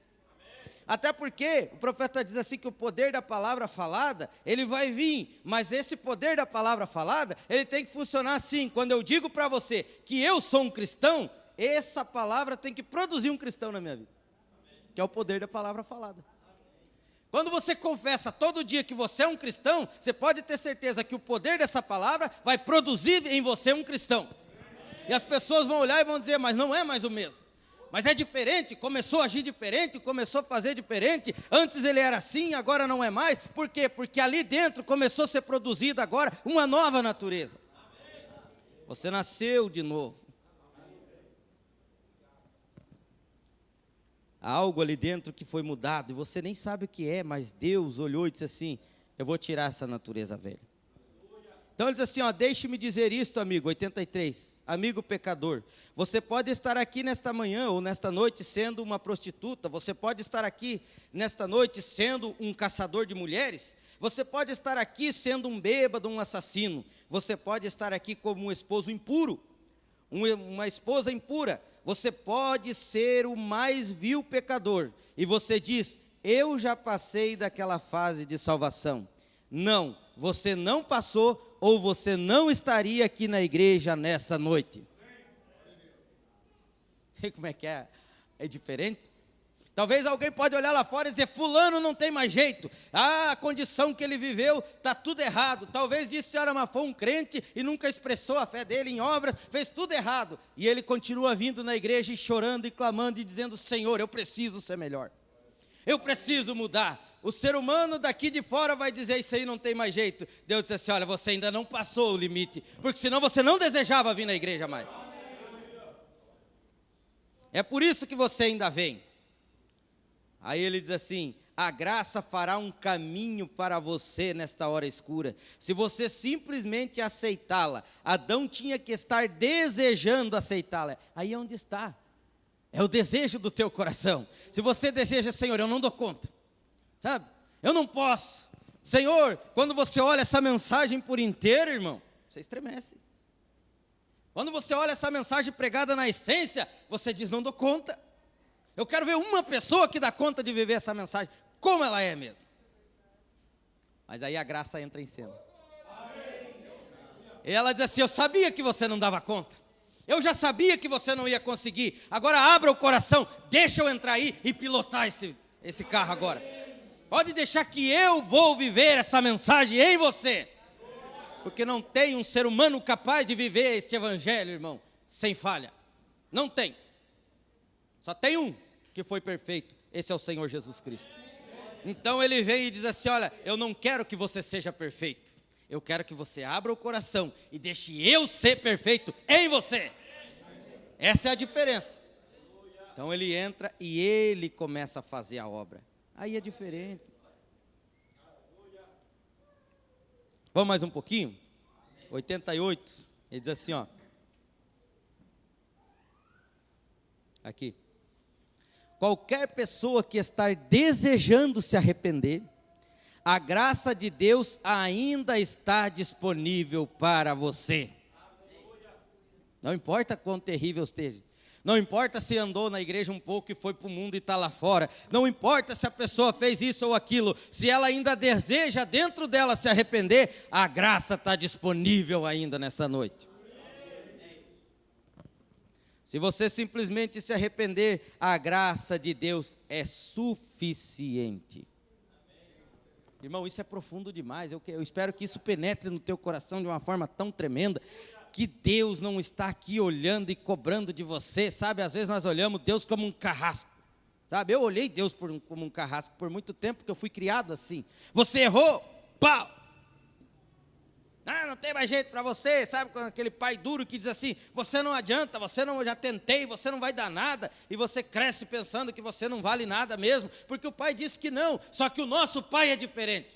Até porque o profeta diz assim que o poder da palavra falada, ele vai vir, mas esse poder da palavra falada, ele tem que funcionar assim, quando eu digo para você que eu sou um cristão, essa palavra tem que produzir um cristão na minha vida, que é o poder da palavra falada. Quando você confessa todo dia que você é um cristão, você pode ter certeza que o poder dessa palavra vai produzir em você um cristão. E as pessoas vão olhar e vão dizer, mas não é mais o mesmo. Mas é diferente, começou a agir diferente, começou a fazer diferente. Antes ele era assim, agora não é mais. Por quê? Porque ali dentro começou a ser produzida agora uma nova natureza. Você nasceu de novo. Há algo ali dentro que foi mudado, e você nem sabe o que é, mas Deus olhou e disse assim, eu vou tirar essa natureza velha. Então ele diz assim, deixe-me dizer isto, amigo, 83, amigo pecador, você pode estar aqui nesta manhã ou nesta noite sendo uma prostituta, você pode estar aqui nesta noite sendo um caçador de mulheres, você pode estar aqui sendo um bêbado, um assassino, você pode estar aqui como um esposo impuro, uma esposa impura, você pode ser o mais vil pecador, e você diz, eu já passei daquela fase de salvação. Não, você não passou, ou você não estaria aqui na igreja nessa noite. Como é que é? É diferente? Talvez alguém pode olhar lá fora e dizer, fulano não tem mais jeito, a condição que ele viveu está tudo errado. Talvez disse, senhora, mas foi um crente e nunca expressou a fé dele em obras, fez tudo errado. E ele continua vindo na igreja e chorando e clamando e dizendo, Senhor, eu preciso ser melhor, eu preciso mudar. O ser humano daqui de fora vai dizer, isso aí não tem mais jeito. Deus disse assim, olha, você ainda não passou o limite, porque senão você não desejava vir na igreja mais. É por isso que você ainda vem. Aí ele diz assim, a graça fará um caminho para você nesta hora escura. Se você simplesmente aceitá-la, Adão tinha que estar desejando aceitá-la. Aí é onde está. É o desejo do teu coração. Se você deseja, Senhor, eu não dou conta. Sabe? Eu não posso. Senhor, quando você olha essa mensagem por inteiro, irmão, você estremece. Quando você olha essa mensagem pregada na essência, você diz, não dou conta. Eu quero ver uma pessoa que dá conta de viver essa mensagem, como ela é mesmo. Mas aí a graça entra em cena. E ela diz assim, eu sabia que você não dava conta. Eu já sabia que você não ia conseguir. Agora abra o coração, deixa eu entrar aí e pilotar esse carro agora. Pode deixar que eu vou viver essa mensagem em você. Porque não tem um ser humano capaz de viver este evangelho, irmão, sem falha. Não tem. Só tem um que foi perfeito. Esse é o Senhor Jesus Cristo. Então ele vem e diz assim, olha, eu não quero que você seja perfeito. Eu quero que você abra o coração e deixe eu ser perfeito em você. Essa é a diferença. Então ele entra e ele começa a fazer a obra. Aí é diferente. Vamos mais um pouquinho? 88. Ele diz assim, aqui. Qualquer pessoa que estar desejando se arrepender, a graça de Deus ainda está disponível para você. Não importa quão terrível esteja. Não importa se andou na igreja um pouco e foi para o mundo e está lá fora. Não importa se a pessoa fez isso ou aquilo. Se ela ainda deseja dentro dela se arrepender, a graça está disponível ainda nessa noite. Se você simplesmente se arrepender, a graça de Deus é suficiente. Irmão, isso é profundo demais. Eu espero que isso penetre no teu coração de uma forma tão tremenda, que Deus não está aqui olhando e cobrando de você, sabe? Às vezes nós olhamos Deus como um carrasco, sabe? Eu olhei Deus como um carrasco por muito tempo, porque eu fui criado assim. Você errou, pau! Não tem mais jeito para você, sabe? Com aquele pai duro que diz assim, você não adianta, já tentei, você não vai dar nada, e você cresce pensando que você não vale nada mesmo, porque o pai disse que não, só que o nosso pai é diferente.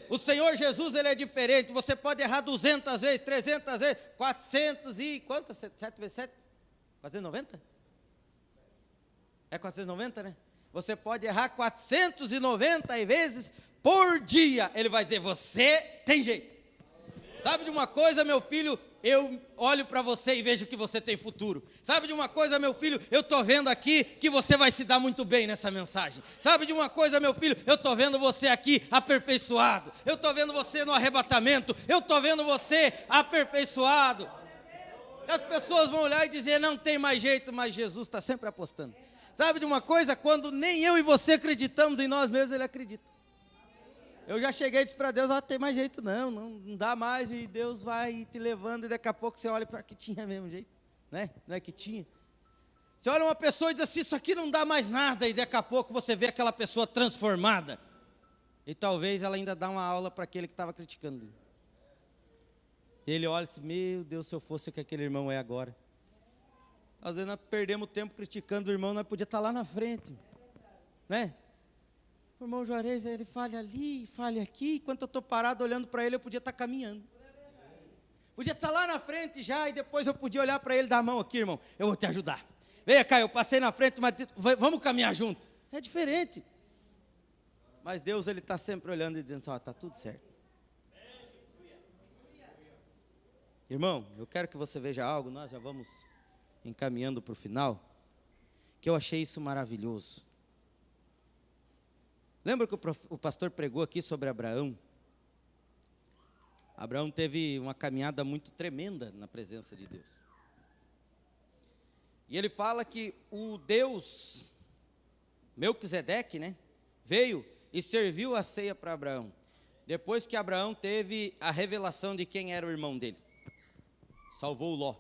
O Senhor Jesus, ele é diferente. Você pode errar 200 vezes, 300 vezes, 400 e quantas? 7 vezes 7? 490? É 490, né? Você pode errar 490 vezes por dia. Ele vai dizer, você tem jeito. Sabe de uma coisa, meu filho? Eu olho para você e vejo que você tem futuro. Sabe de uma coisa, meu filho? Eu estou vendo aqui que você vai se dar muito bem nessa mensagem. Sabe de uma coisa, meu filho? Eu estou vendo você aqui aperfeiçoado. Eu estou vendo você no arrebatamento. Eu estou vendo você aperfeiçoado. As pessoas vão olhar e dizer, não tem mais jeito, mas Jesus está sempre apostando. Sabe de uma coisa? Quando nem eu e você acreditamos em nós mesmos, Ele acredita. Eu já cheguei e disse para Deus, não tem mais jeito não dá mais, e Deus vai te levando, e daqui a pouco você olha para que tinha mesmo jeito, né? Não é que tinha? Você olha uma pessoa e diz assim, isso aqui não dá mais nada, e daqui a pouco você vê aquela pessoa transformada, e talvez ela ainda dá uma aula para aquele que estava criticando ele. Ele olha e diz, meu Deus, se eu fosse o que aquele irmão é agora. Às vezes nós perdemos tempo criticando o irmão, nós podíamos estar lá na frente, né? O irmão Juarez, ele falha ali, falha aqui, enquanto eu estou parado olhando para ele, eu podia estar caminhando. Podia estar lá na frente já, e depois eu podia olhar para ele e dar a mão aqui, irmão, eu vou te ajudar. Venha cá, eu passei na frente, mas vamos caminhar junto. É diferente. Mas Deus, Ele está sempre olhando e dizendo, está tudo certo. Irmão, eu quero que você veja algo, nós já vamos encaminhando para o final, que eu achei isso maravilhoso. Lembra que o pastor pregou aqui sobre Abraão? Abraão teve uma caminhada muito tremenda na presença de Deus. E ele fala que o Deus, Melquisedeque, né, veio e serviu a ceia para Abraão. Depois que Abraão teve a revelação de quem era o irmão dele. Salvou Ló.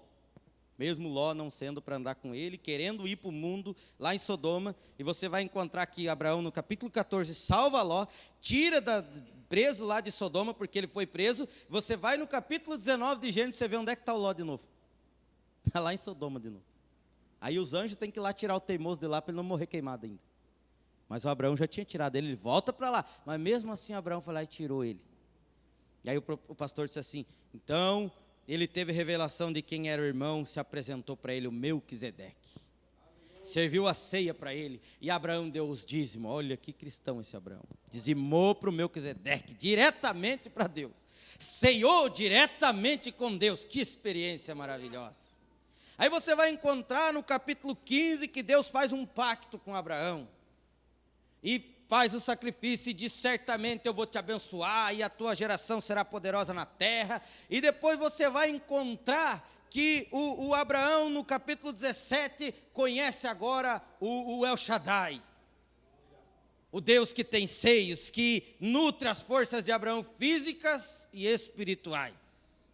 Mesmo Ló não sendo para andar com ele, querendo ir para o mundo, lá em Sodoma, e você vai encontrar aqui Abraão no capítulo 14, salva Ló, tira preso lá de Sodoma, porque ele foi preso, você vai no capítulo 19 de Gênesis, você vê onde é que está o Ló de novo, está lá em Sodoma de novo, aí os anjos têm que ir lá tirar o teimoso de lá, para ele não morrer queimado ainda, mas o Abraão já tinha tirado ele volta para lá, mas mesmo assim Abraão foi lá e tirou ele, e aí o pastor disse assim, então, ele teve revelação de quem era o irmão, se apresentou para ele o Melquisedeque. Serviu a ceia para ele, e Abraão deu os dízimos. Olha que cristão esse Abraão. Dizimou para o Melquisedeque, diretamente para Deus. Ceiou diretamente com Deus. Que experiência maravilhosa. Aí você vai encontrar no capítulo 15 que Deus faz um pacto com Abraão. E faz o sacrifício e diz, certamente eu vou te abençoar, e a tua geração será poderosa na terra, e depois você vai encontrar que o Abraão, no capítulo 17, conhece agora o El Shaddai, o Deus que tem seios, que nutre as forças de Abraão físicas e espirituais.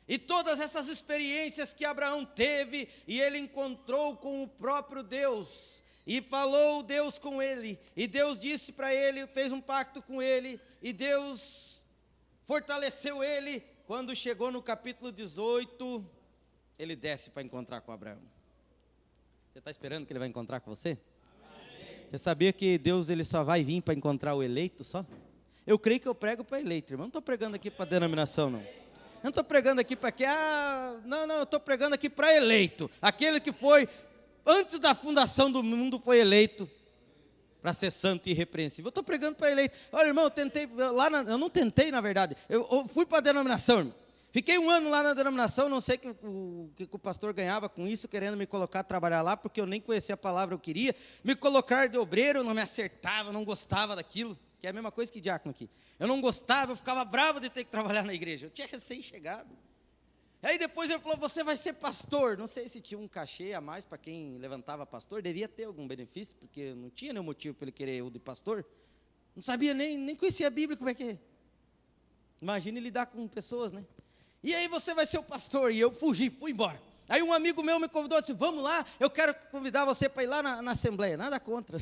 E todas essas experiências que Abraão teve, e ele encontrou com o próprio Deus, e falou Deus com ele, e Deus disse para ele, fez um pacto com ele, e Deus fortaleceu ele. Quando chegou no capítulo 18, ele desce para encontrar com Abraão. Você está esperando que ele vai encontrar com você? Amém. Você sabia que Deus ele só vai vir para encontrar o eleito só? Eu creio que eu prego para eleito, irmão. Não estou pregando aqui para denominação, não. Não estou pregando aqui para quê? Não, eu estou pregando aqui para eleito. Aquele que foi... antes da fundação do mundo foi eleito para ser santo e irrepreensível. Eu estou pregando para eleito. Olha, irmão, eu tentei, eu não tentei, na verdade. Eu fui para a denominação, irmão. Fiquei 1 ano lá na denominação, não sei o que o pastor ganhava com isso, querendo me colocar a trabalhar lá, porque eu nem conhecia a palavra, eu queria. Me colocar de obreiro, eu não me acertava, não gostava daquilo, que é a mesma coisa que diácono aqui. Eu não gostava, eu ficava bravo de ter que trabalhar na igreja. Eu tinha recém-chegado. Aí depois ele falou, você vai ser pastor. Não sei se tinha um cachê a mais para quem levantava pastor, devia ter algum benefício, porque não tinha nenhum motivo para ele querer o de pastor. Não sabia nem conhecia a Bíblia, como é que é. Imagine lidar com pessoas, né? E aí você vai ser o pastor, e eu fugi, fui embora. Aí um amigo meu me convidou, disse, vamos lá, eu quero convidar você para ir lá na Assembleia, nada contra,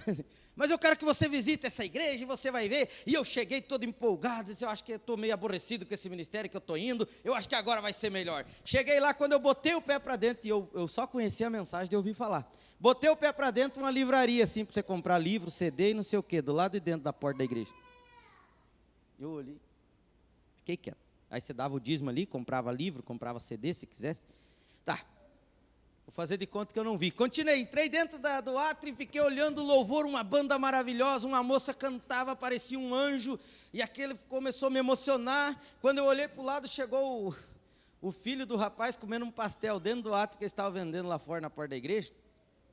mas eu quero que você visite essa igreja e você vai ver. E eu cheguei todo empolgado, disse, eu acho que eu estou meio aborrecido com esse ministério que eu estou indo, eu acho que agora vai ser melhor. Cheguei lá, quando eu botei o pé para dentro, e eu só conhecia a mensagem de ouvir falar, botei o pé para dentro, uma livraria assim, para você comprar livro, CD e não sei o quê, do lado de dentro da porta da igreja. Eu olhei, fiquei quieto. Aí você dava o dízimo ali, comprava livro, comprava CD se quisesse. Tá, vou fazer de conta que eu não vi. Continuei, entrei dentro do átrio e fiquei olhando o louvor, uma banda maravilhosa, uma moça cantava, parecia um anjo, e aquele começou a me emocionar. Quando eu olhei para o lado, chegou o filho do rapaz comendo um pastel dentro do átrio que ele estava vendendo lá fora na porta da igreja.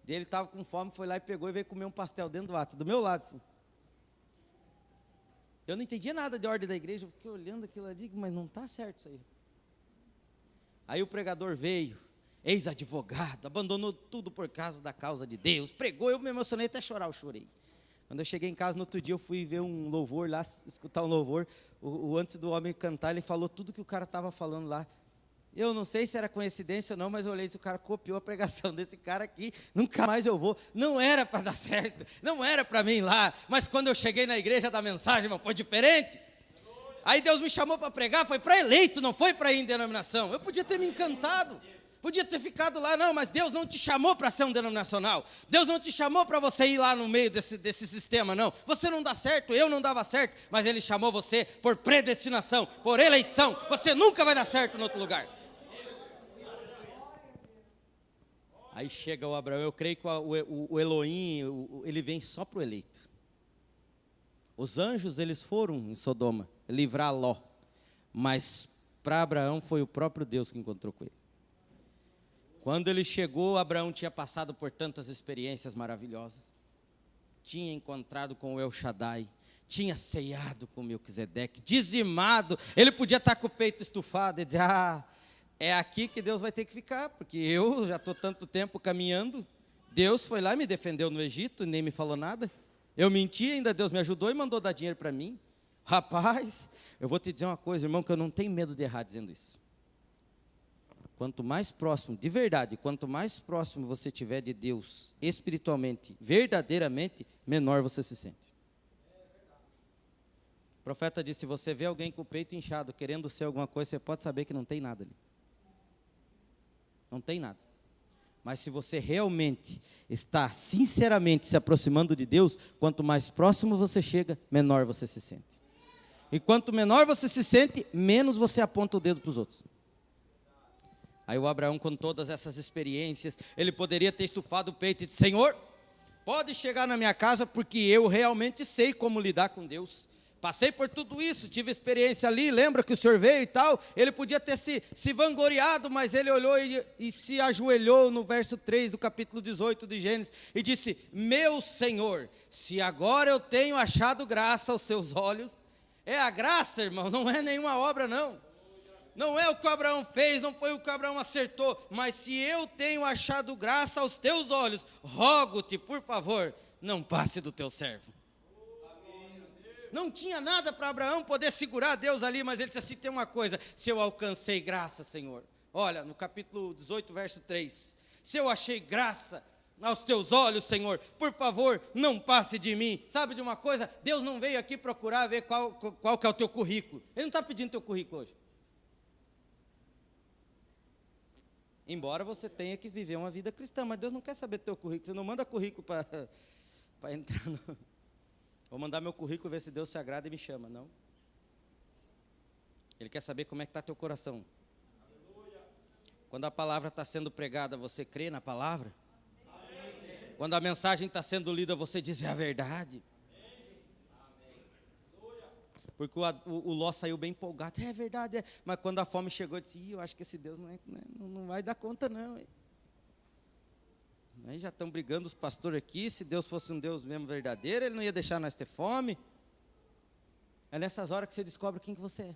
Ele estava com fome, foi lá e pegou e veio comer um pastel dentro do átrio, do meu lado assim. Eu não entendia nada de ordem da igreja, eu fiquei olhando aquilo ali, mas não está certo isso aí. Aí o pregador veio, ex-advogado, abandonou tudo por causa da causa de Deus, pregou, eu me emocionei até chorar, eu chorei. Quando eu cheguei em casa no outro dia, eu fui ver um louvor lá, escutar um louvor, antes do homem cantar, ele falou tudo que o cara estava falando lá. Eu não sei se era coincidência ou não, mas eu olhei, se o cara copiou a pregação desse cara aqui, nunca mais eu vou. Não era para dar certo, não era para mim ir lá, mas quando eu cheguei na igreja da mensagem, irmão, foi diferente. Aí Deus me chamou para pregar, foi para eleito, não foi para ir em denominação. Eu podia ter me encantado, podia ter ficado lá, não, mas Deus não te chamou para ser um denominacional. Deus não te chamou para você ir lá no meio desse sistema, não. Você não dá certo, eu não dava certo, mas Ele chamou você por predestinação, por eleição. Você nunca vai dar certo em outro lugar. Aí chega o Abraão, eu creio que o Elohim, ele vem só para o eleito. Os anjos, eles foram em Sodoma, livrar Ló. Mas para Abraão foi o próprio Deus que encontrou com ele. Quando ele chegou, Abraão tinha passado por tantas experiências maravilhosas. Tinha encontrado com o El Shaddai, tinha ceiado com Melquisedeque, dizimado. Ele podia estar com o peito estufado e dizer, é aqui que Deus vai ter que ficar, porque eu já estou tanto tempo caminhando. Deus foi lá e me defendeu no Egito, nem me falou nada. Eu menti, ainda Deus me ajudou e mandou dar dinheiro para mim. Rapaz, eu vou te dizer uma coisa, irmão, que eu não tenho medo de errar dizendo isso. Quanto mais próximo, de verdade, quanto mais próximo você estiver de Deus, espiritualmente, verdadeiramente, menor você se sente. O profeta disse, se você vê alguém com o peito inchado, querendo ser alguma coisa, você pode saber que não tem nada ali. Não tem nada. Mas se você realmente está sinceramente se aproximando de Deus, quanto mais próximo você chega, menor você se sente. E quanto menor você se sente, menos você aponta o dedo para os outros. Aí o Abraão, com todas essas experiências, ele poderia ter estufado o peito e disse, Senhor, pode chegar na minha casa, porque eu realmente sei como lidar com Deus. Passei por tudo isso, tive experiência ali, lembra que o senhor veio e tal. Ele podia ter se vangloriado, mas ele olhou e se ajoelhou no verso 3 do capítulo 18 de Gênesis e disse, meu Senhor, se agora eu tenho achado graça aos seus olhos, é a graça, irmão, não é nenhuma obra não. Não é o que o Abraão fez, não foi o que o Abraão acertou, mas se eu tenho achado graça aos teus olhos, rogo-te, por favor, não passe do teu servo. Não tinha nada para Abraão poder segurar Deus ali, mas ele disse assim, tem uma coisa, se eu alcancei graça, Senhor, olha, no capítulo 18, verso 3, se eu achei graça aos teus olhos, Senhor, por favor, não passe de mim. Sabe de uma coisa, Deus não veio aqui procurar ver qual que é o teu currículo, Ele não está pedindo teu currículo hoje. Embora você tenha que viver uma vida cristã, mas Deus não quer saber do teu currículo, você não manda currículo para entrar no... Vou mandar meu currículo, ver se Deus se agrada e me chama, não. Ele quer saber como é que está teu coração. Quando a palavra está sendo pregada, você crê na palavra? Quando a mensagem está sendo lida, você diz, é a verdade. Porque o Ló saiu bem empolgado, é verdade, mas quando a fome chegou, ele disse, eu acho que esse Deus não vai dar conta não. Aí já estão brigando os pastores aqui, se Deus fosse um Deus mesmo verdadeiro, Ele não ia deixar nós ter fome. É nessas horas que você descobre quem que você é.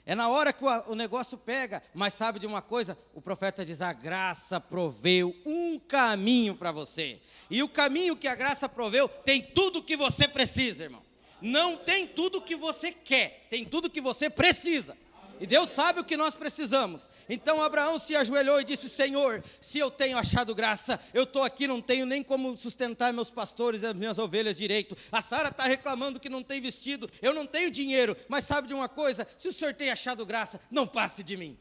É na hora que o negócio pega, mas sabe de uma coisa? O profeta diz, a graça proveu um caminho para você. E o caminho que a graça proveu tem tudo o que você precisa, irmão. Não tem tudo o que você quer, tem tudo o que você precisa. E Deus sabe o que nós precisamos. Então Abraão se ajoelhou e disse, Senhor, se eu tenho achado graça, eu estou aqui, não tenho nem como sustentar meus pastores e as minhas ovelhas direito. A Sara está reclamando que não tem vestido, eu não tenho dinheiro, mas sabe de uma coisa? Se o Senhor tem achado graça, não passe de mim.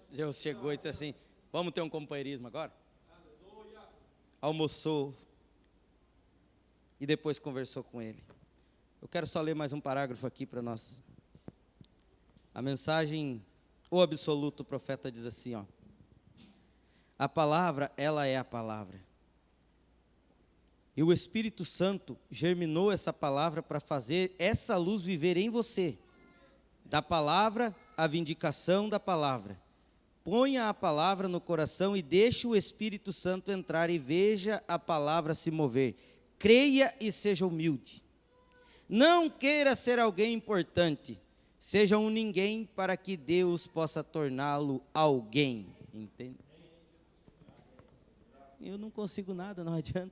Deus chegou e disse assim, vamos ter um companheirismo agora? Almoçou e depois conversou com ele. Eu quero só ler mais um parágrafo aqui para nós. A mensagem, o absoluto, o profeta diz assim, ó. A palavra, ela é a palavra. E o Espírito Santo germinou essa palavra para fazer essa luz viver em você. Da palavra, a vindicação da palavra. Ponha a palavra no coração e deixe o Espírito Santo entrar e veja a palavra se mover. Creia e seja humilde. Não queira ser alguém importante. Seja um ninguém para que Deus possa torná-lo alguém. Entende? Eu não consigo nada, não adianta.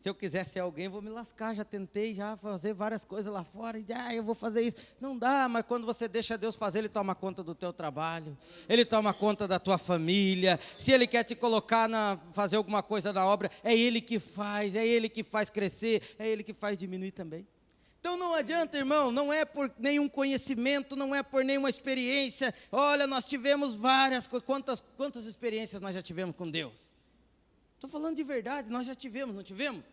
Se eu quiser ser alguém, vou me lascar. Já tentei já fazer várias coisas lá fora. E eu vou fazer isso. Não dá, mas quando você deixa Deus fazer, Ele toma conta do teu trabalho. Ele toma conta da tua família. Se Ele quer te colocar fazer alguma coisa na obra, é Ele que faz. É Ele que faz crescer. É Ele que faz diminuir também. Então não adianta, irmão, não é por nenhum conhecimento, não é por nenhuma experiência. Olha, nós tivemos várias, quantas experiências nós já tivemos com Deus? Estou falando de verdade, nós já tivemos, não tivemos?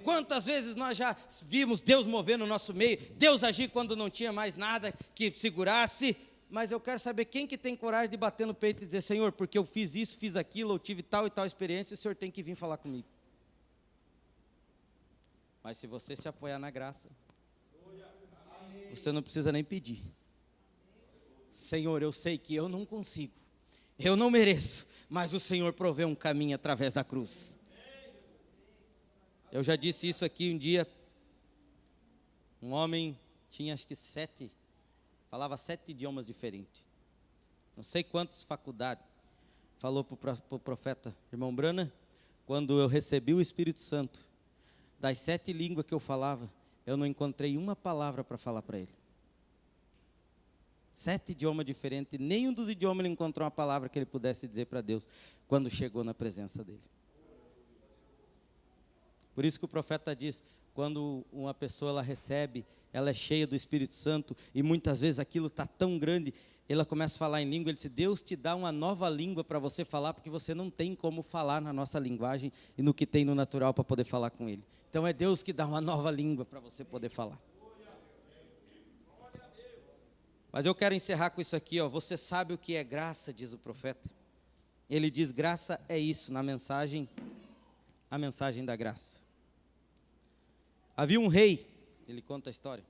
Quantas vezes nós já vimos Deus mover no nosso meio, Deus agir quando não tinha mais nada que segurasse, mas eu quero saber quem que tem coragem de bater no peito e dizer, Senhor, porque eu fiz isso, fiz aquilo, eu tive tal e tal experiência, o Senhor tem que vir falar comigo. Mas se você se apoiar na graça, você não precisa nem pedir. Senhor, eu sei que eu não consigo, eu não mereço, mas o Senhor provê um caminho através da cruz. Eu já disse isso aqui um dia. Um homem tinha acho que falava 7 idiomas diferentes. Não sei quantas faculdades. Falou para o profeta, irmão Brana, quando eu recebi o Espírito Santo, das 7 línguas que eu falava, eu não encontrei uma palavra para falar para ele. 7 idiomas diferentes, nenhum dos idiomas ele encontrou uma palavra que ele pudesse dizer para Deus, quando chegou na presença dele. Por isso que o profeta diz, quando uma pessoa ela recebe, ela é cheia do Espírito Santo, e muitas vezes aquilo está tão grande, ela começa a falar em língua, ele diz, Deus te dá uma nova língua para você falar, porque você não tem como falar na nossa linguagem, e no que tem no natural para poder falar com ele. Então é Deus que dá uma nova língua para você poder falar. Mas eu quero encerrar com isso aqui, ó. Você sabe o que é graça, diz o profeta. Ele diz, graça é isso, na mensagem, a mensagem da graça. Havia um rei, ele conta a história,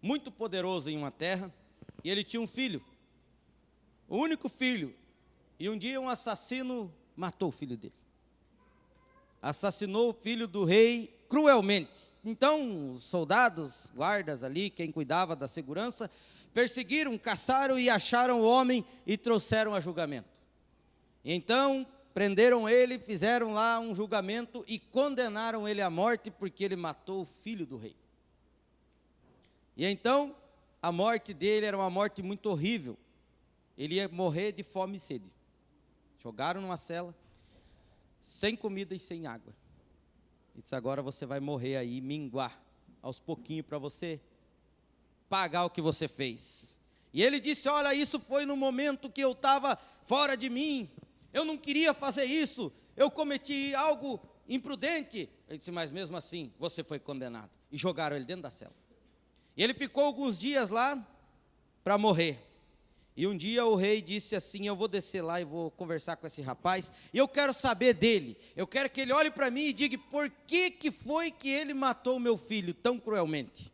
muito poderoso em uma terra, e ele tinha um filho, o único filho, e um dia um assassino matou o filho dele. Assassinou o filho do rei cruelmente. Então, os soldados, guardas ali, quem cuidava da segurança, perseguiram, caçaram e acharam o homem e trouxeram a julgamento. Então, prenderam ele, fizeram lá um julgamento e condenaram ele à morte porque ele matou o filho do rei. E então, a morte dele era uma morte muito horrível. Ele ia morrer de fome e sede. Jogaram numa cela, sem comida e sem água. E disse, agora você vai morrer aí, minguar, aos pouquinhos para você pagar o que você fez. E ele disse, olha, isso foi no momento que eu estava fora de mim, eu não queria fazer isso, eu cometi algo imprudente. Ele disse, mas mesmo assim, você foi condenado. E jogaram ele dentro da cela. E ele ficou alguns dias lá para morrer. E um dia o rei disse assim, eu vou descer lá e vou conversar com esse rapaz, e eu quero saber dele, eu quero que ele olhe para mim e diga, por que foi que ele matou o meu filho tão cruelmente?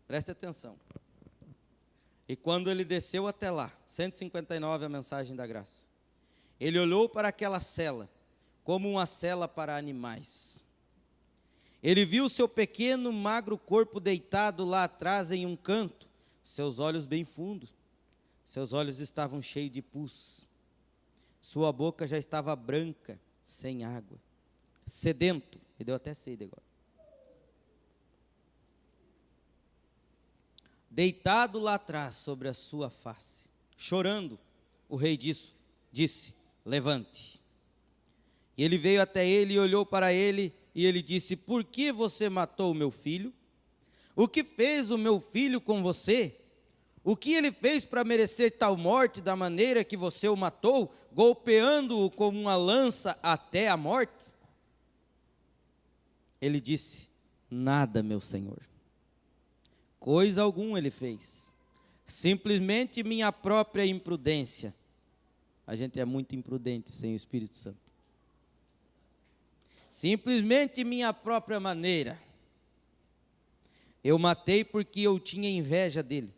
Preste atenção. E quando ele desceu até lá, 159 a mensagem da graça, ele olhou para aquela cela, como uma cela para animais. Ele viu seu pequeno, magro corpo deitado lá atrás em um canto, seus olhos bem fundos. Seus olhos estavam cheios de pus. Sua boca já estava branca, sem água. Sedento. Me deu até sede agora. Deitado lá atrás sobre a sua face, chorando, o rei disse: levante. E ele veio até ele e olhou para ele, e ele disse: por que você matou o meu filho? O que fez o meu filho com você? O que ele fez para merecer tal morte da maneira que você o matou, golpeando-o com uma lança até a morte? Ele disse: nada, meu senhor. Coisa alguma ele fez, simplesmente minha própria imprudência. A gente é muito imprudente sem o Espírito Santo. Simplesmente minha própria maneira. Eu matei porque eu tinha inveja dele.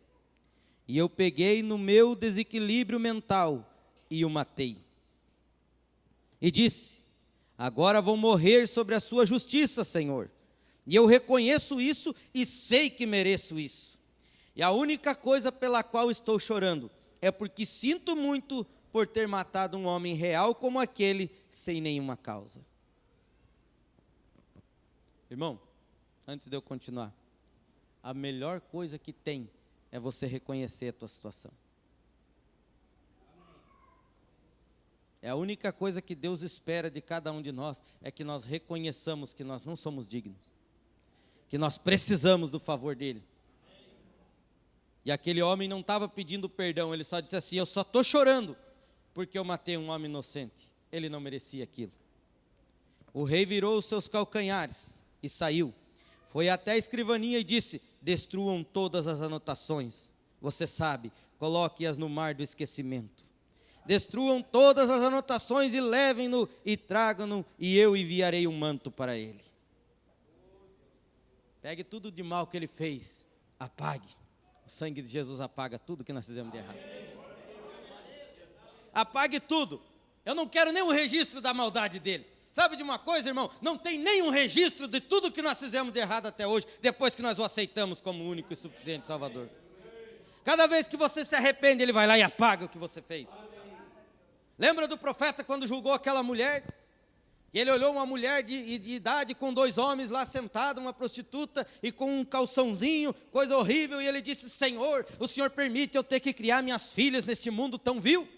E eu peguei no meu desequilíbrio mental e o matei. E disse: agora vou morrer sobre a sua justiça, Senhor. E eu reconheço isso e sei que mereço isso. E a única coisa pela qual estou chorando é porque sinto muito por ter matado um homem real como aquele, sem nenhuma causa. Irmão, antes de eu continuar, a melhor coisa que tem é você reconhecer a tua situação. É a única coisa que Deus espera de cada um de nós, é que nós reconheçamos que nós não somos dignos, que nós precisamos do favor dele. E aquele homem não estava pedindo perdão, ele só disse assim: eu só estou chorando porque eu matei um homem inocente, ele não merecia aquilo. O rei virou os seus calcanhares e saiu, foi até a escrivaninha e disse: destruam todas as anotações, você sabe, coloque-as no mar do esquecimento. Destruam todas as anotações e levem-no e tragam-no, e eu enviarei um manto para ele. Pegue tudo de mal que ele fez, apague. O sangue de Jesus apaga tudo que nós fizemos de errado. Apague tudo. Eu não quero nenhum registro da maldade dele. Sabe de uma coisa, irmão? Não tem nenhum registro de tudo que nós fizemos de errado até hoje, depois que nós o aceitamos como único e suficiente Salvador. Cada vez que você se arrepende, ele vai lá e apaga o que você fez. Lembra do profeta quando julgou aquela mulher? Ele olhou uma mulher de idade com 2 homens lá sentada, uma prostituta e com um calçãozinho, coisa horrível, e ele disse: Senhor, o Senhor permite eu ter que criar minhas filhas neste mundo tão vil?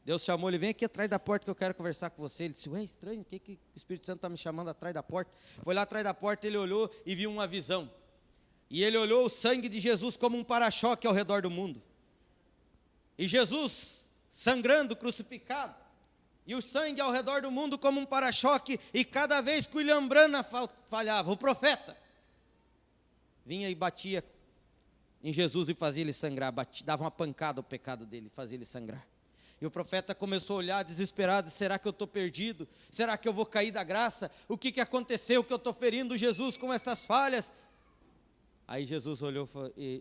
Deus chamou ele: vem aqui atrás da porta que eu quero conversar com você. Ele disse: ué, estranho, o que o Espírito Santo está me chamando atrás da porta? Foi lá atrás da porta, ele olhou e viu uma visão. E ele olhou o sangue de Jesus como um para-choque ao redor do mundo. E Jesus sangrando, crucificado. E o sangue ao redor do mundo como um para-choque, e cada vez que o William Branham falhava, o profeta vinha e batia em Jesus e fazia ele sangrar, dava uma pancada ao pecado dele, fazia ele sangrar. E o profeta começou a olhar desesperado: será que eu estou perdido? Será que eu vou cair da graça? O que aconteceu que eu estou ferindo Jesus com estas falhas? Aí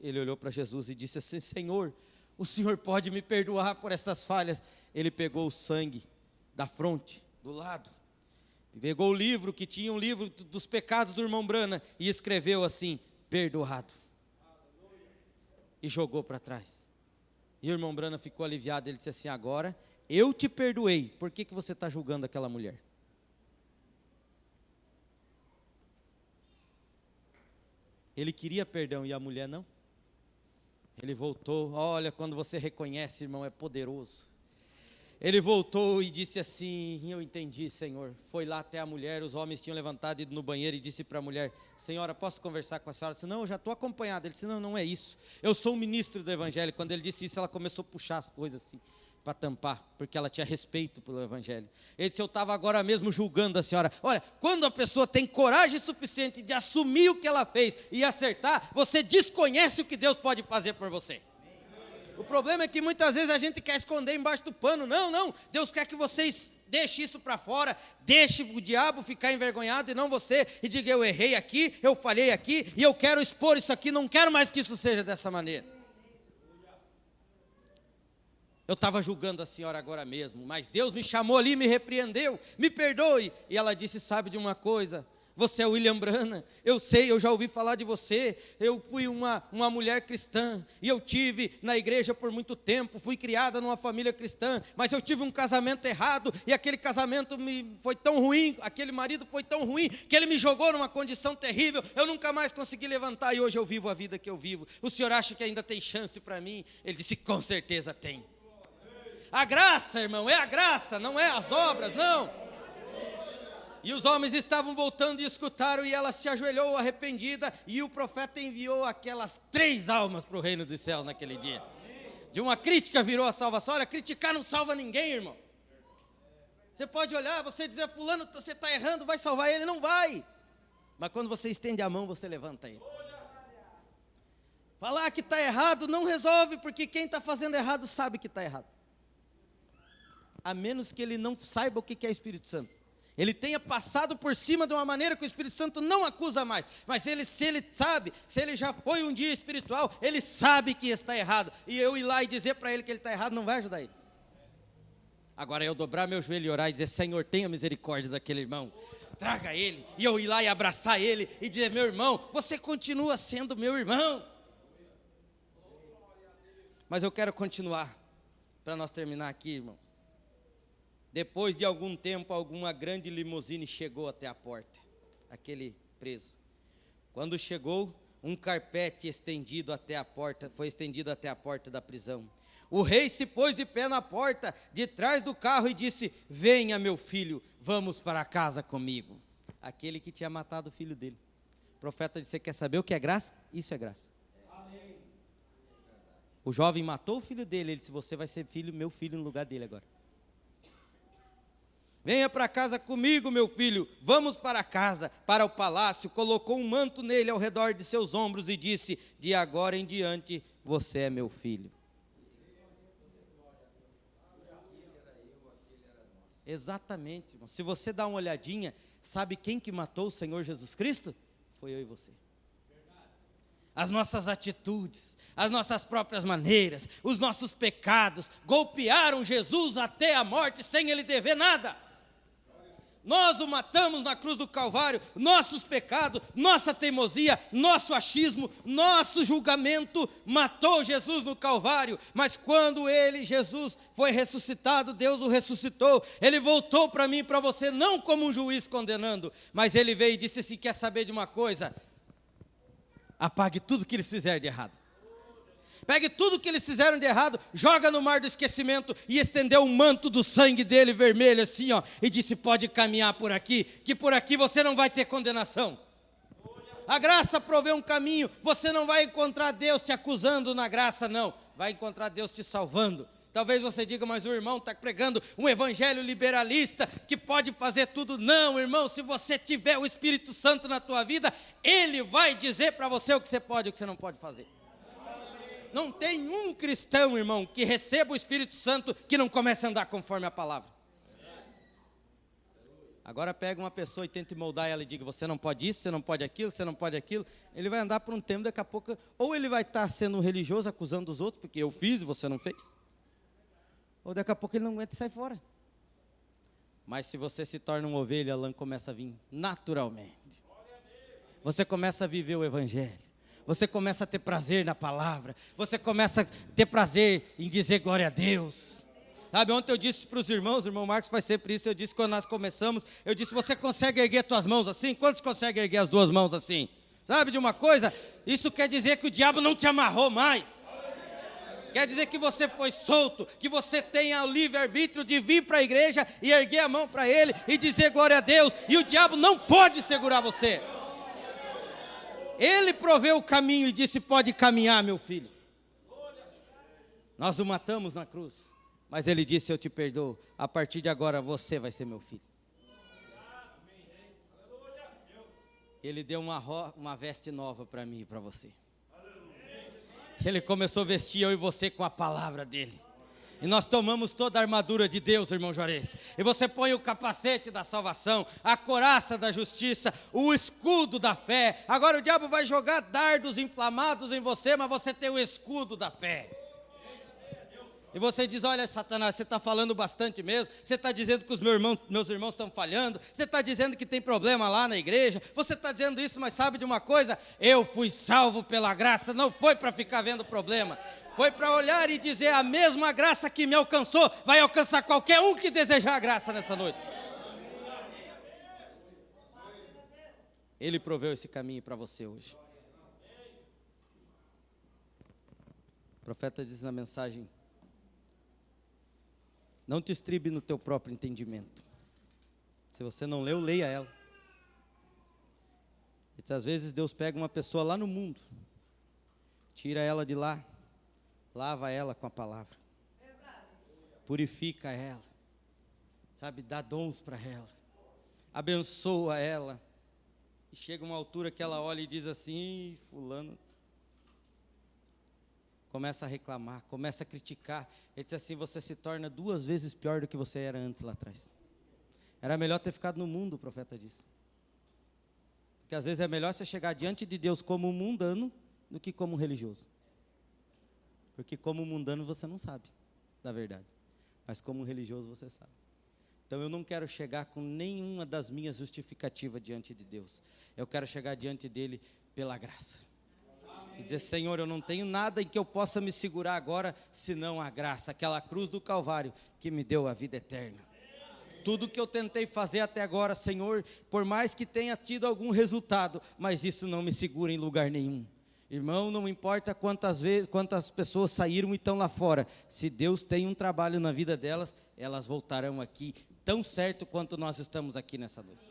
ele olhou para Jesus e disse assim: Senhor, o Senhor pode me perdoar por estas falhas? Ele pegou o sangue da fronte, do lado, pegou o livro, que tinha um livro dos pecados do irmão Branham, e escreveu assim: perdoado, e jogou para trás. E o irmão Branham ficou aliviado, ele disse assim: agora eu te perdoei, por que você está julgando aquela mulher? Ele queria perdão e a mulher não. Ele voltou. Olha, quando você reconhece, irmão, é poderoso. Ele voltou e disse assim: eu entendi, Senhor. Foi lá até a mulher, os homens tinham levantado, ido no banheiro, e disse para a mulher: Senhora, posso conversar com a senhora? Ele disse: não, eu já estou acompanhado. Ele disse: não, não é isso, eu sou um ministro do Evangelho. Quando ele disse isso, ela começou a puxar as coisas assim, para tampar, porque ela tinha respeito pelo Evangelho. Ele disse: eu estava agora mesmo julgando a senhora. Olha, quando a pessoa tem coragem suficiente de assumir o que ela fez e acertar, você desconhece o que Deus pode fazer por você. O problema é que muitas vezes a gente quer esconder embaixo do pano. Não, Deus quer que vocês deixem isso para fora, deixe o diabo ficar envergonhado e não você, e diga: eu errei aqui, eu falhei aqui, e eu quero expor isso aqui, não quero mais que isso seja dessa maneira. Eu estava julgando a senhora agora mesmo, mas Deus me chamou ali, me repreendeu, me perdoe. E ela disse: sabe de uma coisa, você é William Branham, eu sei, eu já ouvi falar de você, eu fui uma mulher cristã, e eu tive na igreja por muito tempo, fui criada numa família cristã, mas eu tive um casamento errado, e aquele casamento foi tão ruim, aquele marido foi tão ruim, que ele me jogou numa condição terrível, eu nunca mais consegui levantar, e hoje eu vivo a vida que eu vivo. O senhor acha que ainda tem chance para mim? Ele disse, com certeza tem. A graça, irmão, é a graça, não é as obras, não. E os homens estavam voltando e escutaram, e ela se ajoelhou arrependida, e o profeta enviou aquelas 3 almas para o reino dos céus naquele dia. De uma crítica virou a salvação. Olha, criticar não salva ninguém, irmão. Você pode olhar, você dizer, fulano, você está errando, vai salvar ele? Não vai. Mas quando você estende a mão, você levanta ele. Falar que está errado não resolve, porque quem está fazendo errado sabe que está errado. A menos que ele não saiba o que é Espírito Santo. Ele tenha passado por cima de uma maneira que o Espírito Santo não acusa mais. Mas se ele sabe, se ele já foi um dia espiritual, ele sabe que está errado. E eu ir lá e dizer para ele que ele está errado não vai ajudar ele. Agora eu dobrar meu joelho e orar e dizer, Senhor, tenha misericórdia daquele irmão. Traga ele. E eu ir lá e abraçar ele e dizer, meu irmão, você continua sendo meu irmão. Mas eu quero continuar, para nós terminar aqui, irmão. Depois de algum tempo, alguma grande limusine chegou até a porta, aquele preso. Quando chegou, um carpete estendido até a porta, foi estendido até a porta da prisão. O rei se pôs de pé na porta, de trás do carro, e disse, venha meu filho, vamos para casa comigo. Aquele que tinha matado o filho dele. O profeta disse, você quer saber o que é graça? Isso é graça. Amém. O jovem matou o filho dele, ele disse, você vai ser meu filho no lugar dele agora. Venha para casa comigo, meu filho, vamos para casa, para o palácio, colocou um manto nele ao redor de seus ombros e disse, de agora em diante, você é meu filho. Exatamente, irmão. Se você dá uma olhadinha, sabe quem que matou o Senhor Jesus Cristo? Foi eu e você. As nossas atitudes, as nossas próprias maneiras, os nossos pecados, golpearam Jesus até a morte sem ele dever nada. Nós o matamos na cruz do Calvário, nossos pecados, nossa teimosia, nosso achismo, nosso julgamento matou Jesus no Calvário. Mas quando Jesus foi ressuscitado, Deus o ressuscitou, ele voltou para mim e para você, não como um juiz condenando, mas ele veio e disse, se quer saber de uma coisa, apague tudo que eles fizeram de errado. Pegue tudo que eles fizeram de errado, joga no mar do esquecimento e estendeu um manto do sangue dele vermelho assim, ó, e disse, pode caminhar por aqui, que por aqui você não vai ter condenação. A graça provê um caminho, você não vai encontrar Deus te acusando na graça, não. Vai encontrar Deus te salvando. Talvez você diga, mas o irmão está pregando um evangelho liberalista que pode fazer tudo. Não, irmão, se você tiver o Espírito Santo na tua vida, ele vai dizer para você o que você pode e o que você não pode fazer. Não tem um cristão, irmão, que receba o Espírito Santo que não comece a andar conforme a palavra. Agora pega uma pessoa e tenta moldar ela e diga, você não pode isso, você não pode aquilo, você não pode aquilo. Ele vai andar por um tempo, daqui a pouco, ou ele vai estar sendo um religioso, acusando os outros, porque eu fiz e você não fez. Ou daqui a pouco ele não aguenta e sai fora. Mas se você se torna uma ovelha, a lã começa a vir naturalmente. Você começa a viver o evangelho. Você começa a ter prazer na palavra. Você começa a ter prazer em dizer glória a Deus. Sabe, ontem eu disse para os irmãos, o irmão Marcos faz sempre isso, eu disse quando nós começamos, eu disse, você consegue erguer tuas mãos assim? Quantos conseguem erguer as 2 mãos assim? Sabe de uma coisa? Isso quer dizer que o diabo não te amarrou mais. Quer dizer que você foi solto, que você tenha o livre-arbítrio de vir para a igreja e erguer a mão para ele e dizer glória a Deus. E o diabo não pode segurar você. Ele proveu o caminho e disse, pode caminhar, meu filho. Nós o matamos na cruz, mas ele disse, eu te perdoo, a partir de agora você vai ser meu filho. Ele deu uma veste nova para mim e para você. Ele começou a vestir eu e você com a palavra dele. E nós tomamos toda a armadura de Deus, irmão Juarez. E você põe o capacete da salvação, a couraça da justiça, o escudo da fé. Agora o diabo vai jogar dardos inflamados em você, mas você tem o escudo da fé. E você diz, olha, Satanás, você está falando bastante mesmo, você está dizendo que os meus irmãos estão falhando, você está dizendo que tem problema lá na igreja, você está dizendo isso, mas sabe de uma coisa? Eu fui salvo pela graça, não foi para ficar vendo problema, foi para olhar e dizer, a mesma graça que me alcançou, vai alcançar qualquer um que desejar a graça nessa noite. Ele proveu esse caminho para você hoje. O profeta diz na mensagem, não te estribe no teu próprio entendimento. Se você não leu, leia ela. E às vezes Deus pega uma pessoa lá no mundo, tira ela de lá, lava ela com a palavra, purifica ela, sabe, dá dons para ela, abençoa ela. E chega uma altura que ela olha e diz assim, fulano, começa a reclamar, começa a criticar. Ele diz assim, você se torna 2 vezes pior do que você era antes lá atrás. Era melhor ter ficado no mundo, o profeta disse. Porque às vezes é melhor você chegar diante de Deus como um mundano do que como um religioso. Porque como um mundano você não sabe da verdade, mas como um religioso você sabe. Então eu não quero chegar com nenhuma das minhas justificativas diante de Deus. Eu quero chegar diante dele pela graça. E dizer, Senhor, eu não tenho nada em que eu possa me segurar agora, senão a graça, aquela cruz do Calvário que me deu a vida eterna. Tudo que eu tentei fazer até agora, Senhor, por mais que tenha tido algum resultado, mas isso não me segura em lugar nenhum. Irmão, não importa quantas pessoas saíram e estão lá fora, se Deus tem um trabalho na vida delas, elas voltarão aqui, tão certo quanto nós estamos aqui nessa noite.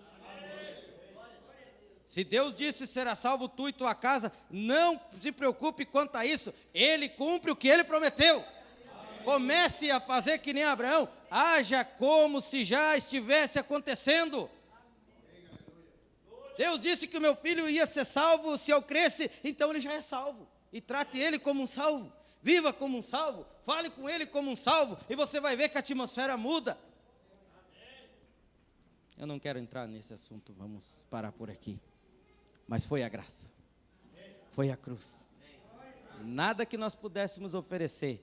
Se Deus disse, será salvo tu e tua casa, não se preocupe quanto a isso, Ele cumpre o que Ele prometeu. Comece a fazer que nem Abraão, haja como se já estivesse acontecendo. Deus disse que o meu filho ia ser salvo, se eu cresce, então ele já é salvo. E trate ele como um salvo, viva como um salvo, fale com ele como um salvo, e você vai ver que a atmosfera muda. Eu não quero entrar nesse assunto, vamos parar por aqui. Mas foi a graça, foi a cruz. Nada que nós pudéssemos oferecer,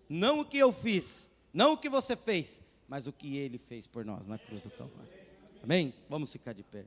não o que eu fiz, não o que você fez, mas o que Ele fez por nós na cruz do Calvário. Amém? Vamos ficar de pé.